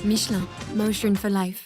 Michelin, Motion for Life.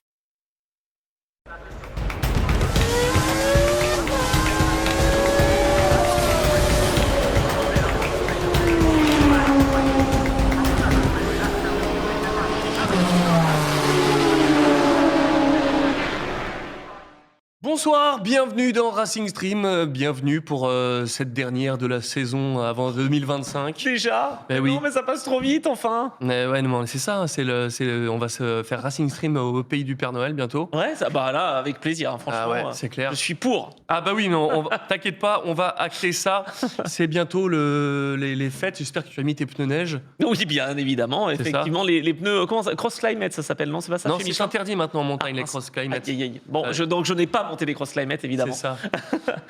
Bonsoir, bienvenue dans Racing Stream, bienvenue pour cette dernière de la saison avant 2025. Déjà oui. Non mais ça passe trop vite enfin. Ouais, non, c'est ça, on va se faire Racing Stream au pays du Père Noël bientôt. Ouais, ça, bah là, avec plaisir, hein, franchement. Ah ouais, c'est clair. Je suis pour. Ah bah oui, non, t'inquiète pas, on va acter ça. C'est bientôt les fêtes, j'espère que tu as mis tes pneus neige. Oui, bien évidemment, effectivement, les pneus, comment ça, Cross Climate ça s'appelle, non? C'est pas ça? Non, c'est interdit maintenant en montagne, les Cross Climate. Aïe, aïe, aïe. Bon, Ouais. donc je n'ai pas monté les Cross Climate, évidemment. C'est ça.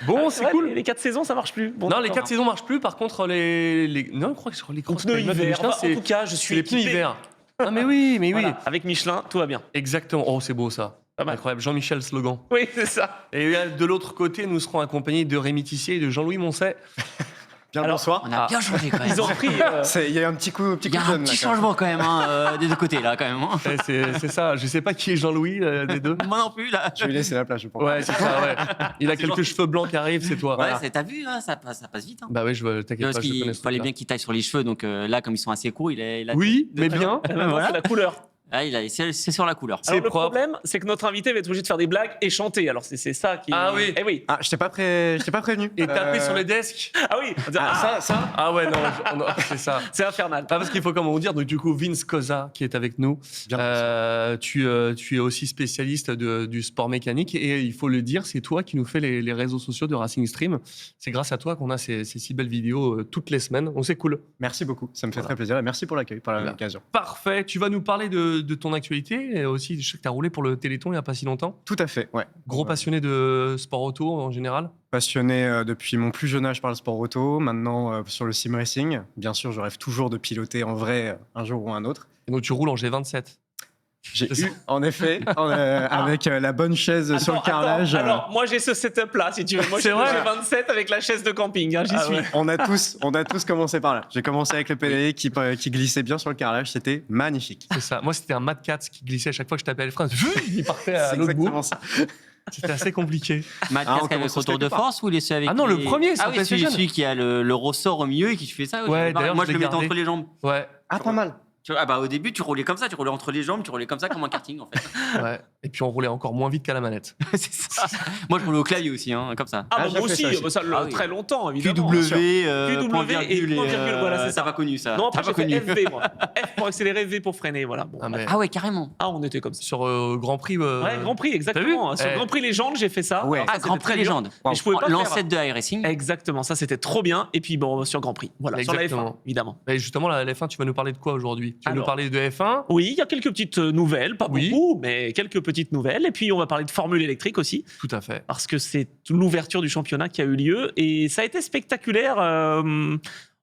Bon, c'est vrai, cool. Les 4 saisons, ça marche plus. Bon, Non, les d'accord. 4 saisons marchent plus, par contre, non, je crois que sur les Cross Pneus Climate de hiver. Michelin, Enfin, en tout cas, je c'est suis les pneus équipé. hiver. Ah mais oui. Voilà, avec Michelin, tout va bien. Exactement. Oh, c'est beau ça. Pas mal. Incroyable. Jean-Michel Slogan. Oui, c'est ça. Et de l'autre côté, nous serons accompagnés de Rémi Tissier et de Jean-Louis Moncet. Bien Alors, bonsoir. On a bien changé quand même. Ils ont pris. Il y a un petit coup Il y a un petit changement quand même, des deux côtés là quand même. hein. Ouais, c'est ça. Je sais pas qui est Jean-Louis des deux. Moi non plus là. Je vais lui laisser la place, je pense. Ouais, c'est ça. Ouais. Il a quelques cheveux blancs qui arrivent, c'est toi. Ouais, t'as vu, hein, ça passe vite. Hein. Bah oui, t'inquiète Parce pas, je qu'il connais ce fallait truc-là. bien qu'il taille sur les cheveux, donc là comme ils sont assez courts, il a. Oui, mais bien. Voilà. C'est la couleur. Ah, c'est sur la couleur. C'est Alors, le propre. problème, c'est que notre invité va être obligé de faire des blagues et chanter. Alors, c'est ça qui. Ah oui. Eh oui. Ah, je t'ai pas prévenu. Et taper sur les desks. Ah oui. On dirait, ah, Ça Ah ouais, non, c'est ça. c'est infernal. Ah, parce qu'il faut comment dire, donc du coup Vince Cosa qui est avec nous, Bien tu es aussi spécialiste du sport mécanique et il faut le dire, c'est toi qui nous fais les réseaux sociaux de Racing Stream. C'est grâce à toi qu'on a ces si belles vidéos toutes les semaines, donc c'est cool. Merci beaucoup, ça me fait très plaisir. Et merci pour l'accueil, pour Voilà. l'occasion. Parfait, tu vas nous parler de ton actualité et aussi je sais que tu as roulé pour le Téléthon il n'y a pas si longtemps. Tout à fait, ouais. Gros passionné de sport auto en général. Passionné depuis mon plus jeune âge par le sport auto, maintenant sur le sim racing. Bien sûr, je rêve toujours de piloter en vrai un jour ou un autre. Et donc tu roules en G27. J'ai C'est eu, en effet, avec la bonne chaise sur le carrelage. Alors, moi, j'ai ce setup-là, si tu veux. Moi, C'est j'ai vrai 27 avec la chaise de camping. Hein, j'y Ah suis. ouais. On a tous commencé par là. J'ai commencé avec le pédalier qui glissait bien sur le carrelage. C'était magnifique. C'est ça. Moi c'était un Mad Cat qui glissait à chaque fois que je tapais les freins. Il partait à C'est l'autre bout. exactement ça. C'était assez compliqué. Matt Ah, on Casque avec commence retour de quelque part. force ou il est celui avec Ah non, le premier, sur Ah oui, PlayStation. celui qui a le ressort au milieu et qui fait ça. Ouais, d'ailleurs, moi je je le l'ai mettais gardé. entre les jambes. Ouais, Ah, pas mal. Tu vois, au début tu roulais comme ça, tu roulais entre les jambes, tu roulais comme ça comme un karting en fait. ouais. Et puis on roulait encore moins vite qu'à la manette. C'est ça. Moi je roulais au clavier aussi, hein, comme ça. Ah, Ah, bah, j'ai moi fait aussi, ça aussi. ça, Ah oui. très longtemps, évidemment. QW, QW point et virgule, point virgule, voilà, c'est ça. T'as pas connu ça. Non, après, T'as j'ai pas fait connu. FV, moi. F pour accélérer, V pour freiner, voilà. Bon. Ah, mais Ah ouais, carrément. Ah, on était comme ça. sur Grand Prix. Ouais, Grand Prix, exactement. vu Sur Eh. Grand Prix Légende, j'ai fait ça. Ah ouais. Alors, ça, Ah, Grand c'était Prix très dur. légende. Mais je pouvais pas faire. L'ancêtre de iRacing. Exactement, ça c'était trop bien. Et puis bon, sur Grand Prix, voilà, sur la F1, Exactement. évidemment. Et justement, la F1, tu vas nous parler de quoi aujourd'hui? Tu vas nous Alors. parler de F1. Oui, il y a quelques petites nouvelles, pas Oui. beaucoup, mais quelques petites nouvelles. Et puis on va parler de Formule électrique aussi, Tout à fait. parce que c'est l'ouverture du championnat qui a eu lieu et ça a été spectaculaire.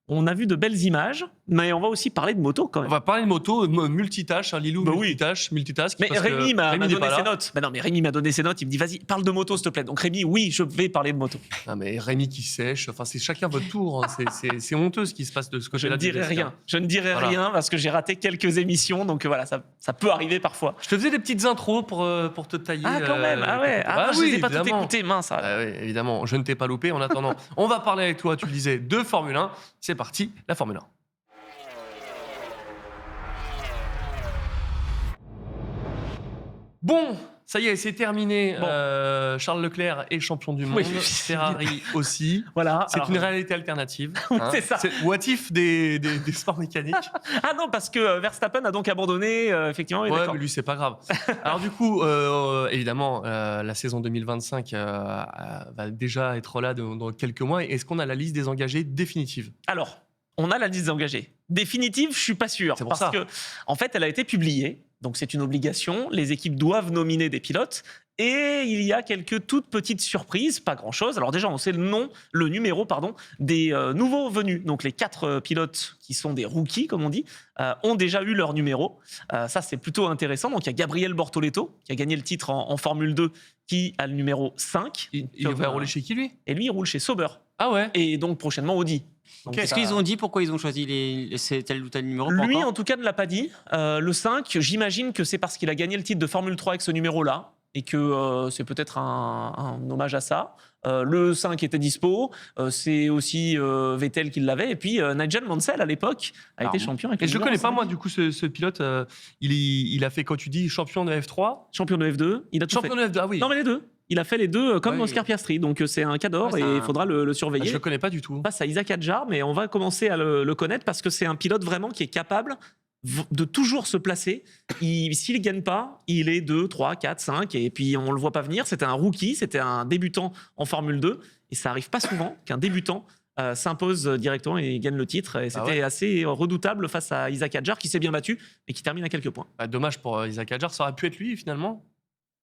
On a vu de belles images, mais on va aussi parler de moto quand On même. va parler de moto, multitâche, Lilou, Bah oui. multitask. Mais parce que Rémi m'a n'est donné pas là. ses notes. Mais non, mais Rémi m'a donné ses notes. Il me dit, vas-y, parle de moto, s'il te plaît. Donc Rémi, oui, je vais parler de moto. Ah, mais Rémi qui sèche, enfin c'est chacun votre tour. Hein. C'est honteux ce qui se passe de ce Je côté-là. ne dirai rien. Je ne dirai Voilà. rien parce que j'ai raté quelques émissions. Donc voilà, ça peut arriver parfois. Je te faisais des petites intros pour te tailler. Ah, quand même. Ah ouais. Ah, bah je oui, les ai pas tout évidemment. écouté. Mince. Ah. Ah oui, évidemment, je ne t'ai pas loupé. En attendant, on va parler avec toi, tu le disais, de Formule 1. C'est parti, la Formule 1. Bon, ça y est, c'est terminé. Bon. Charles Leclerc est champion du monde. Oui. Ferrari aussi. Voilà. C'est Alors- une réalité alternative. Oui, c'est ça. What if des sports mécaniques. Ah non, parce que Verstappen a donc abandonné, effectivement. oui, Ouais, d'accord. mais lui, c'est pas grave. Alors, du coup, évidemment, la saison 2025 va déjà être là dans quelques mois. Est-ce qu'on a la liste des engagés définitive? Alors, on a la liste des engagés. Définitive, je suis pas sûr. C'est pour parce ça. que, en fait, elle a été publiée. Donc, c'est une obligation. Les équipes doivent nominer des pilotes. Et il y a quelques toutes petites surprises, pas grand-chose. Alors déjà, on sait le numéro, des nouveaux venus. Donc les 4 pilotes qui sont des rookies, comme on dit, ont déjà eu leur numéro. Ça, c'est plutôt intéressant. Donc il y a Gabriel Bortoleto, qui a gagné le titre en Formule 2, qui a le numéro 5. Il va rouler chez qui, lui? Et lui, il roule chez Sauber. Ah ouais. Et donc prochainement Audi. Donc, Est-ce ça- qu'ils ont dit pourquoi ils ont choisi c'est tel ou tel numéro? Pas Lui, encore en tout cas, ne l'a pas dit. Le 5, j'imagine que c'est parce qu'il a gagné le titre de Formule 3 avec ce numéro-là et que c'est peut-être un hommage à ça. Le 5 était dispo, c'est aussi Vettel qui l'avait, et puis Nigel Mansell, à l'époque, a été champion avec Et le je numéro connais pas, 5. moi, du coup, ce pilote. Il a fait, quand tu dis champion de F3, Champion de F2, il a tout champion fait. de F2, ah oui. Non, mais les deux. Il a fait les deux comme Oui. Oscar Piastri, donc c'est un cador Ouais, c'est et il un- faudra le Ah, surveiller. je le connais pas du tout. Face à Isaac Hadjar, mais on va commencer à le connaître parce que c'est un pilote vraiment qui est capable de toujours se placer. S'il ne gagne pas, il est 2, 3, 4, 5, et puis on ne le voit pas venir. C'était un rookie, c'était un débutant en Formule 2, et ça arrive pas souvent qu'un débutant s'impose directement et gagne le titre. Et c'était assez redoutable face à Isaac Hadjar, qui s'est bien battu, mais qui termine à quelques points. Bah, dommage pour Isaac Hadjar, ça aurait pu être lui finalement.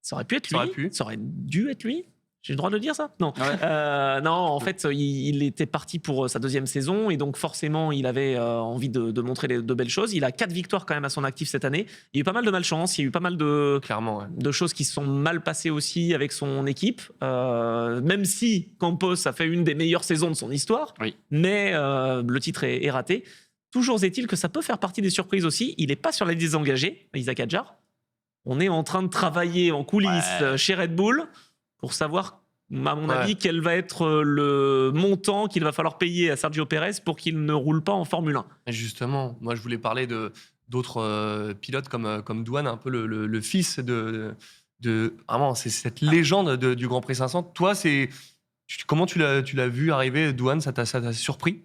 Ça aurait pu être Ça aurait lui, pu. ça aurait dû être lui. J'ai le droit de le dire, ça? Non. Ouais. Non, en fait, il était parti pour sa deuxième saison et donc forcément, il avait envie de montrer de belles choses. Il a 4 victoires quand même à son actif cette année. Il y a eu pas mal de malchance, il y a eu pas mal Clairement, ouais. de choses qui se sont mal passées aussi avec son équipe. Même si Campos a fait une des meilleures saisons de son histoire, Oui. mais le titre est raté. Toujours est-il que ça peut faire partie des surprises aussi. Il n'est pas sur la liste des engagés, Isaac Hadjar. On est en train de travailler en coulisses chez Red Bull pour savoir, à mon avis, quel va être le montant qu'il va falloir payer à Sergio Pérez pour qu'il ne roule pas en Formule 1. Et justement, moi je voulais parler d'autres pilotes comme Douane, un peu le fils de vraiment, c'est cette légende du Grand Prix 500. Toi, comment tu l'as vu arriver, Douane, ça t'a surpris?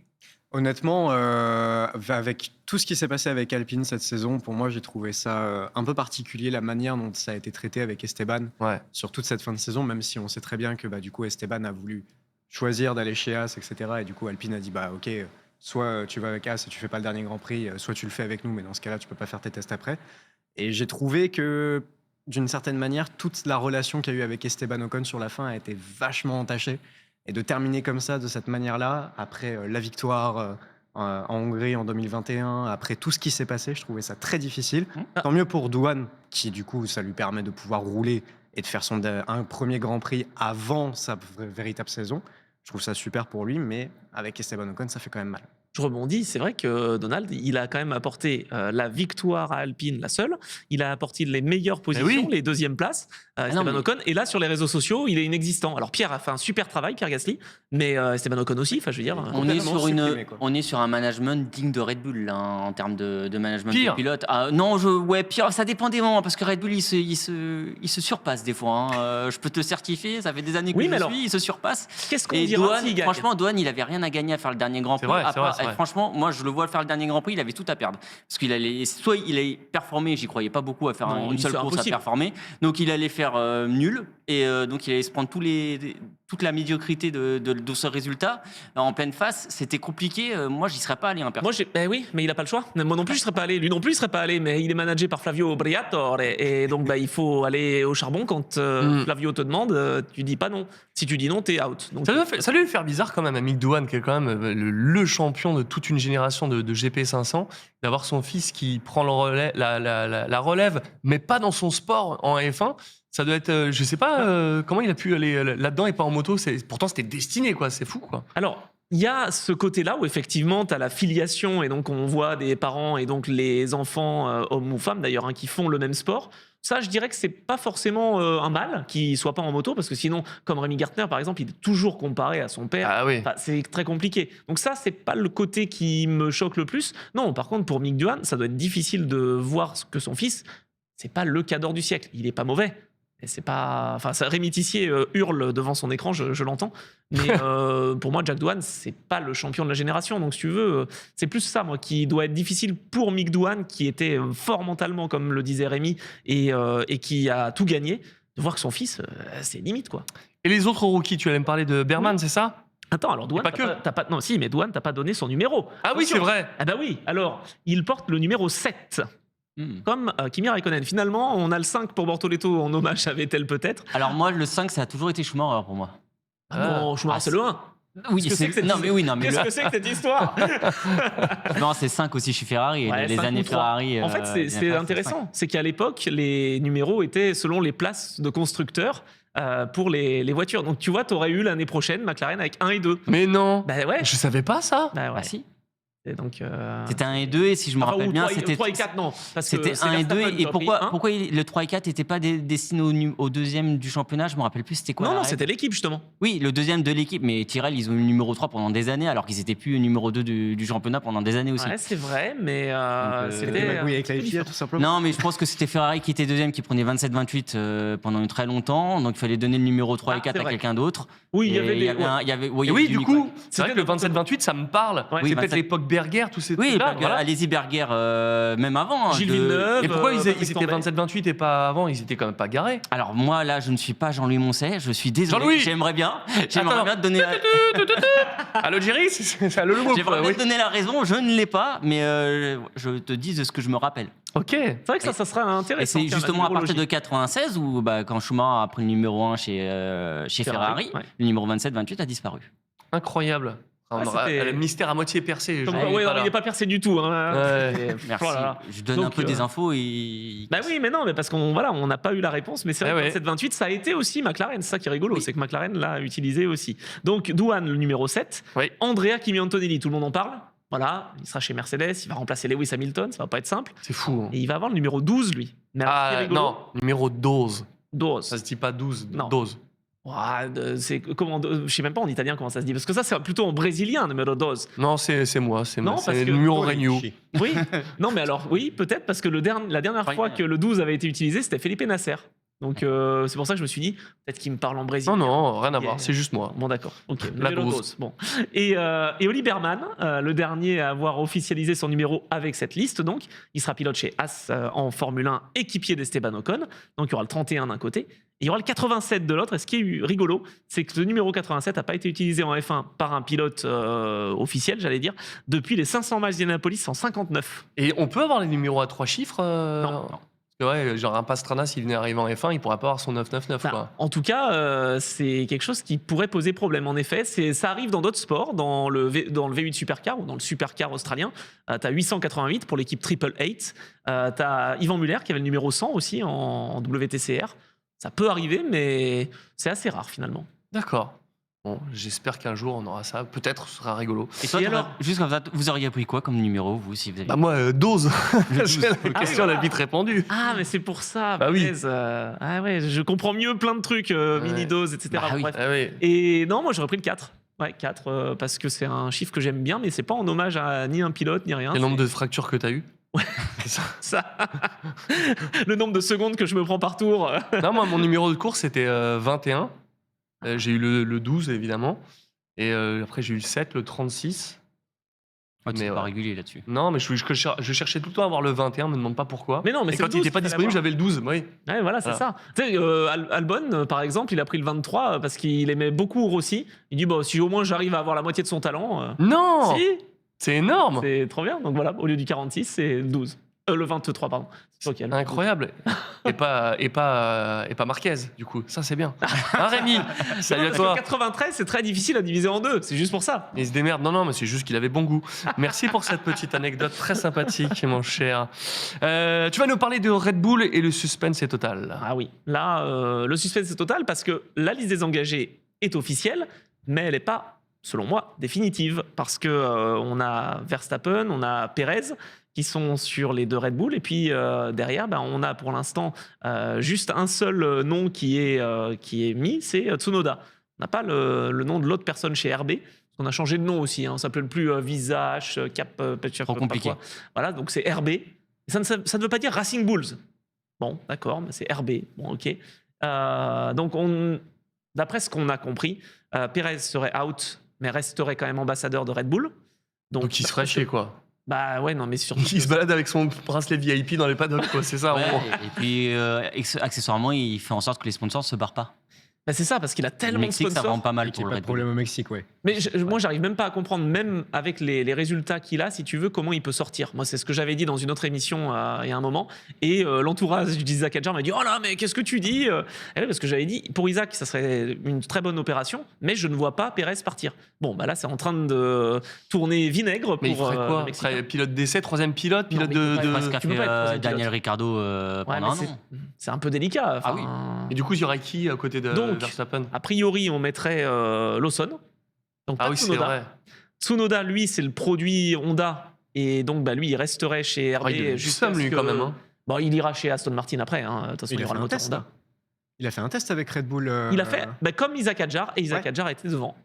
Honnêtement, avec tout ce qui s'est passé avec Alpine cette saison, pour moi, j'ai trouvé ça un peu particulier, la manière dont ça a été traité avec Esteban Ouais. sur toute cette fin de saison, même si on sait très bien que du coup, Esteban a voulu choisir d'aller chez As, etc. Et du coup, Alpine a dit, ok, soit tu vas avec As et tu fais pas le dernier Grand Prix, soit tu le fais avec nous, mais dans ce cas-là, tu peux pas faire tes tests après. Et j'ai trouvé que, d'une certaine manière, toute la relation qu'il y a eu avec Esteban Ocon sur la fin a été vachement entachée. Et de terminer comme ça, de cette manière-là, après la victoire en Hongrie en 2021, après tout ce qui s'est passé, je trouvais ça très difficile. Tant mieux pour Douane, qui du coup, ça lui permet de pouvoir rouler et de faire un premier Grand Prix avant sa véritable saison. Je trouve ça super pour lui, mais avec Esteban Ocon, ça fait quand même mal. Je rebondis, c'est vrai que Donald, il a quand même apporté la victoire à Alpine, la seule. Il a apporté les meilleures positions, les deuxièmes places, Esteban Ocon. Et là, sur les réseaux sociaux, il est inexistant. Alors, Pierre a fait un super travail, Pierre Gasly, mais Esteban Ocon aussi, enfin, je veux dire. On est, supprimé, quoi. on est sur un management digne de Red Bull là, en termes de management Pire. de pilote. Non, pire, ça dépend des moments parce que Red Bull il se surpasse des fois. Je peux te certifier, ça fait des années que je suis, il se surpasse. Qu'est-ce qu'on Et dira Douane, s'il gagne? franchement, Douane, il avait rien à gagner à faire le dernier Grand Prix. C'est vrai, c'est vrai. Franchement, moi, je le vois faire le dernier Grand Prix, il avait tout à perdre parce qu'il allait, soit il allait performer, j'y croyais pas beaucoup à faire Non, une seule c'est course impossible. à performer, donc il allait faire nul et donc il allait se prendre toute la médiocrité de ce résultat en pleine face. C'était compliqué. Moi, j'y serais pas allé, perso. Moi, oui, mais il a pas le choix. Moi non plus, je serais pas allé. Lui non plus, il serait pas allé. Mais il est managé par Flavio Briatore. Et donc, il faut aller au charbon quand Flavio te demande. Tu dis pas non. Si tu dis non, t'es out. Donc, Ça doit lui faire bizarre quand même à Mick Douane, qui est quand même le champion de toute une génération de GP500, d'avoir son fils qui prend la relève, mais pas dans son sport en F1. Ça doit être, je sais pas comment il a pu aller là-dedans et pas en moto. Pourtant, c'était destiné, quoi. C'est fou, quoi. Alors, il y a ce côté-là où effectivement, tu as la filiation et donc on voit des parents et donc les enfants, hommes ou femmes d'ailleurs, qui font le même sport. Ça, je dirais que c'est pas forcément un mal qu'il soit pas en moto parce que sinon, comme Rémi Gartner par exemple, il est toujours comparé à son père. Ah oui. Enfin, c'est très compliqué. Donc ça, c'est pas le côté qui me choque le plus. Non, par contre, pour Mick Douane, ça doit être difficile de voir que son fils, c'est pas le cador du siècle. Il est pas mauvais. Et c'est pas, enfin, Rémi Tissier hurle devant son écran, je l'entends. Mais pour moi, Jack Douane, c'est pas le champion de la génération. Donc, si tu veux, c'est plus ça, moi, qui doit être difficile pour Mick Douane, qui était fort mentalement, comme le disait Rémi, et qui a tout gagné, de voir que son fils, c'est limite, quoi. Et les autres rookies, tu allais me parler de Berman, c'est ça? Attends, alors Douane, pas que. non, si, mais Douane, t'as pas donné son numéro. Ah oui, Attention. c'est vrai. Ah bah oui, alors, il porte le numéro 7. Comme Kimi Raikkonen. Finalement, on a le 5 pour Bortoletto en hommage à Vettel peut-être. Alors moi, le 5, ça a toujours été Schumacher pour moi. Non, Schumacher, c'est le 1. Oui, Qu'est-ce que c'est que cette non, mais oui, non, mais Qu'est-ce que c'est que cette histoire? non, c'est 5 aussi chez Ferrari. Ouais, les 5 années ou 3. Ferrari. En fait, c'est intéressant. C'est qu'à l'époque, les numéros étaient selon les places de constructeurs. pour les voitures. Donc tu vois, tu aurais eu l'année prochaine McLaren avec 1 et 2. Mais non, Bah ouais. je savais pas ça. Bah ouais. Ah si. Et donc, C'était 1 et 2, et si je me enfin, rappelle ou bien, 3 c'était. et 4, non. Parce que C'était c'est 1 et 2, Verstappen qui et a pris un. pourquoi le 3 et 4 n'étaient pas destinés au deuxième du championnat? Je me rappelle plus c'était quoi. Non, la non, règle. c'était l'équipe justement. Oui, le deuxième de l'équipe, mais Tyrrell, ils ont eu le numéro 3 pendant des années, alors qu'ils étaient plus le numéro 2 du championnat pendant des années aussi. Ouais, c'est vrai, mais C'était c'était. magouille avec la peu FIA, différent. tout simplement. Non, mais je pense que c'était Ferrari qui était deuxième, qui prenait 27-28 pendant très longtemps, donc il fallait donner le numéro 3 et 4 c'est à vrai. quelqu'un d'autre. Oui, il y Et avait il des. y avait un- il y avait- Et il y avait oui, du Mick, coup, ouais. c'est vrai que le 27-28, ça me parle. Ouais. C'est Oui, peut-être 27. l'époque Berger, tous ces Oui, trucs-là. bah, voilà. allez-y Berger, même avant. hein, Gilles de- Villeneuve. Et pourquoi ils Patrick étaient Tambay. 27-28 et pas avant? Ils étaient quand même pas garés. Alors moi là, je ne suis pas Jean-Louis Moncet, je suis désolé. Jean-Louis J'aimerais bien Attends. te donner. Allô, Jerry, c'est le mot. J'aimerais bien Oui. te donner la raison, je ne l'ai pas, mais je te dis de ce que je me rappelle. Ok. C'est vrai que ça sera intéressant. Et c'est tiens, la justement à partir de numérologie. 96 où, quand Schumacher a pris le numéro 1 chez Ferrari, ouais. le numéro 27-28 a disparu. Incroyable. Ah, On aura- c'était- le mystère à moitié percé. Comme je quoi, vois ouais, pas non, là. il n'est pas percé du tout. Hein. Ouais. Merci. Oh là là. Je donne Donc, un peu des infos et. Bah oui, mais non, mais parce qu'on voilà, on n'a pas eu la réponse, mais c'est vrai Ah que ouais. cette 28, ça a été aussi McLaren. C'est ça qui est rigolo, c'est que McLaren l'a utilisé aussi. Donc Douane, le numéro 7. Oui. Andrea Kimi Antonelli, tout le monde en parle. Voilà, il sera chez Mercedes, il va remplacer Lewis Hamilton, ça va pas être simple. C'est fou. hein. Et il va avoir le numéro 12, lui. Mais alors, ce qui est Ah rigolo, non, numéro 12. 12. Ça se dit pas 12, Non. 12. Ouah, c'est comment, je sais même pas en italien comment ça se dit, parce que ça c'est plutôt en brésilien, numéro 12. Non, c'est moi, c'est Non, moi. parce C'est que- le numéro Oh, les Renew. chiens. Oui, non mais alors, oui, peut-être parce que la dernière Ouais, fois ouais. que le 12 avait été utilisé, c'était Felipe Nasser. Donc c'est pour ça que je me suis dit, peut-être qu'il me parle en brésilien. Non, non, rien à Ok. voir, c'est juste moi. Bon, d'accord. Ok. La Numéro 12. 12. Bon. Et Oli Berman, le dernier à avoir officialisé son numéro avec cette liste, donc, il sera pilote chez As en Formule 1, équipier d'Esteban Ocon. Donc, il y aura le 31 d'un côté. Et il y aura le 87 de l'autre. Et ce qui est rigolo, c'est que le numéro 87 n'a pas été utilisé en F1 par un pilote officiel, j'allais dire, depuis les 500 miles d'Indianapolis en 59. Et on peut avoir les numéros à 3 chiffres Non. Parce que ouais, genre un Pastrana, s'il venait arriver en F1, il pourrait pas avoir son 999. Enfin, Quoi. en tout cas, c'est quelque chose qui pourrait poser problème. En effet, ça arrive dans d'autres sports, dans le V8 Supercar ou dans le Supercar australien. Tu as 888 pour l'équipe Triple 8. Tu as Yvan Muller qui avait le numéro 100 aussi en WTCR. Ça peut arriver, mais c'est assez rare finalement. D'accord. Bon, j'espère qu'un jour on aura ça. Peut-être, ce sera rigolo. Et toi, Et t'aurais- alors juste comme ça, vous auriez pris quoi comme numéro, vous, si vous aviez. Bah moi, dose. Le C'est 12. la Ah question, oui, elle a vite répondu. Ah, mais c'est pour ça. Bah oui. punaise, ah ouais, je comprends mieux plein de trucs, mini-dose, etc. Bah oui. Bref. Ah oui. Et non, moi j'aurais pris le 4. Ouais, 4, parce que c'est un chiffre que j'aime bien, mais c'est pas en hommage à ni un pilote, ni rien. Quel nombre de fractures que t'as eu Ça. Le nombre de secondes que je me prends par tour. Non, moi, mon numéro de course, c'était 21. J'ai eu le 12, évidemment. Et après, j'ai eu le 7, le 36. Ouais, tu mais n'es pas ouais. régulier là-dessus. Non, mais je cherchais tout le temps à avoir le 21, me demande pas pourquoi. Mais non, mais et c'est quand le il 12 n'était pas qu'il fallait disponible, avoir. j'avais le 12. Oui. Ouais, voilà, c'est Voilà. ça. Tu sais, Albon, par exemple, il a pris le 23 parce qu'il aimait beaucoup Rossi. Il dit, bah, si au moins j'arrive à avoir la moitié de son talent. Non Si, C'est énorme c'est trop bien. Donc voilà, au lieu du 46, c'est le 12. Le 23, pardon. C'est ok. Incroyable. et pas Marquez, du coup. Ça, c'est bien. Hein, Rémi Salut à Parce que toi. 93, c'est très difficile à diviser en deux. C'est juste pour ça. Il se démerde. Non, mais c'est juste qu'il avait bon goût. Merci pour cette petite anecdote très sympathique, mon cher. Tu vas nous parler de Red Bull et le suspense est total. Ah oui, là, le suspense est total parce que la liste des engagés est officielle, mais elle n'est pas, selon moi, définitive. Parce que on a Verstappen, on a Perez qui sont sur les deux Red Bull, et puis derrière, on a pour l'instant juste un seul nom qui est mis, c'est Tsunoda. On n'a pas le nom de l'autre personne chez RB. On a changé de nom aussi, hein. On s'appelle plus Visa, Cap, Trop compliqué. Voilà, donc c'est RB. Et ça ne veut pas dire Racing Bulls. Bon, d'accord, mais c'est RB. Bon, ok. Donc, d'après ce qu'on a compris, Perez serait out, mais resterait quand même ambassadeur de Red Bull. Donc il se ferait chier, quoi. Bah ouais, non, mais surtout. Il se balade avec son bracelet VIP dans les paddocks, quoi. C'est ça, en Ouais, gros. et puis, accessoirement, il fait en sorte que les sponsors ne se barrent pas. Bah, c'est ça, parce qu'il a Le tellement de Mexique, ça sponsors. rend pas mal Qu'il pour n'y le ait pas Red de Bull. problème au Mexique, ouais. Mais moi, j'arrive même pas à comprendre, même avec les résultats qu'il a, si tu veux, comment il peut sortir. Moi, c'est ce que j'avais dit dans une autre émission il y a un moment. Et l'entourage d'Isaac Hadjar m'a dit oh là, mais qu'est-ce que tu dis Et oui, parce que j'avais dit pour Isaac, ça serait une très bonne opération, mais je ne vois pas Pérez partir. Bon, bah là, c'est en train de tourner vinaigre pour. Mais il ferait le quoi? Il Mexicain. serait pilote d'essai, troisième pilote, Non, pilote mais il peut pas de. être Ce qu'a tu peux fait pas être troisième Daniel pilote. Ricciardo Ouais, pendant mais un an. c'est un peu délicat. Ah oui. Et du coup, il y aurait qui à côté de Donc, Verstappen? A priori, on mettrait Lawson. Donc, Ah pas oui, c'est Tsunoda. vrai. Tsunoda, lui, c'est le produit Honda. Et donc, bah, lui, il resterait chez RB. Ah, il a du jusqu'à seum, ce lui, que- quand même, hein. Bon, il ira chez Aston Martin après. Hein. De toute façon, Il il y a aura fait le un moteur test. Honda. Il a fait un test avec Red Bull. Il a fait comme Isaac Hadjar. Et Isaac Ouais. Hadjar était devant.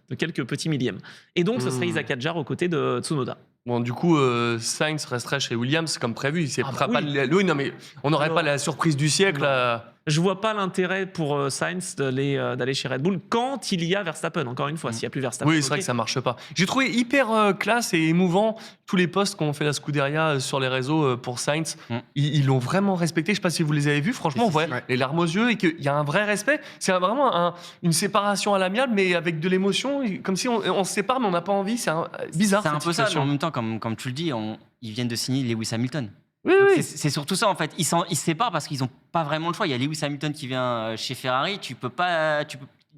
De quelques petits millièmes. Et donc, ce serait Isaac Hadjar aux côtés de Tsunoda. Bon, du coup, Sainz resterait chez Williams comme prévu. Il Ah, fera bah pas oui. oui, non, mais on n'aurait Alors- pas la surprise du siècle. Non. là. Je vois pas l'intérêt pour Sainz d'aller chez Red Bull quand il y a Verstappen. Encore une fois, s'il n'y a plus Verstappen. Oui, c'est vrai ok. que ça marche pas. J'ai trouvé hyper classe et émouvant tous les posts qu'ont fait la Scuderia sur les réseaux pour Sainz. Mm. Ils l'ont vraiment respecté. Je sais pas si vous les avez vus. Franchement, on voit si. Ouais. les larmes aux yeux et qu'il y a un vrai respect. C'est vraiment une séparation à l'amiable, mais avec de l'émotion, comme si on se sépare, mais on n'a pas envie. C'est bizarre. C'est un cette peu ça, mais situation. en même temps, comme tu le dis, ils viennent de signer Lewis Hamilton. Oui, Donc oui. c'est surtout ça en fait. Ils se séparent parce qu'ils n'ont pas vraiment le choix. Il y a Lewis Hamilton qui vient chez Ferrari.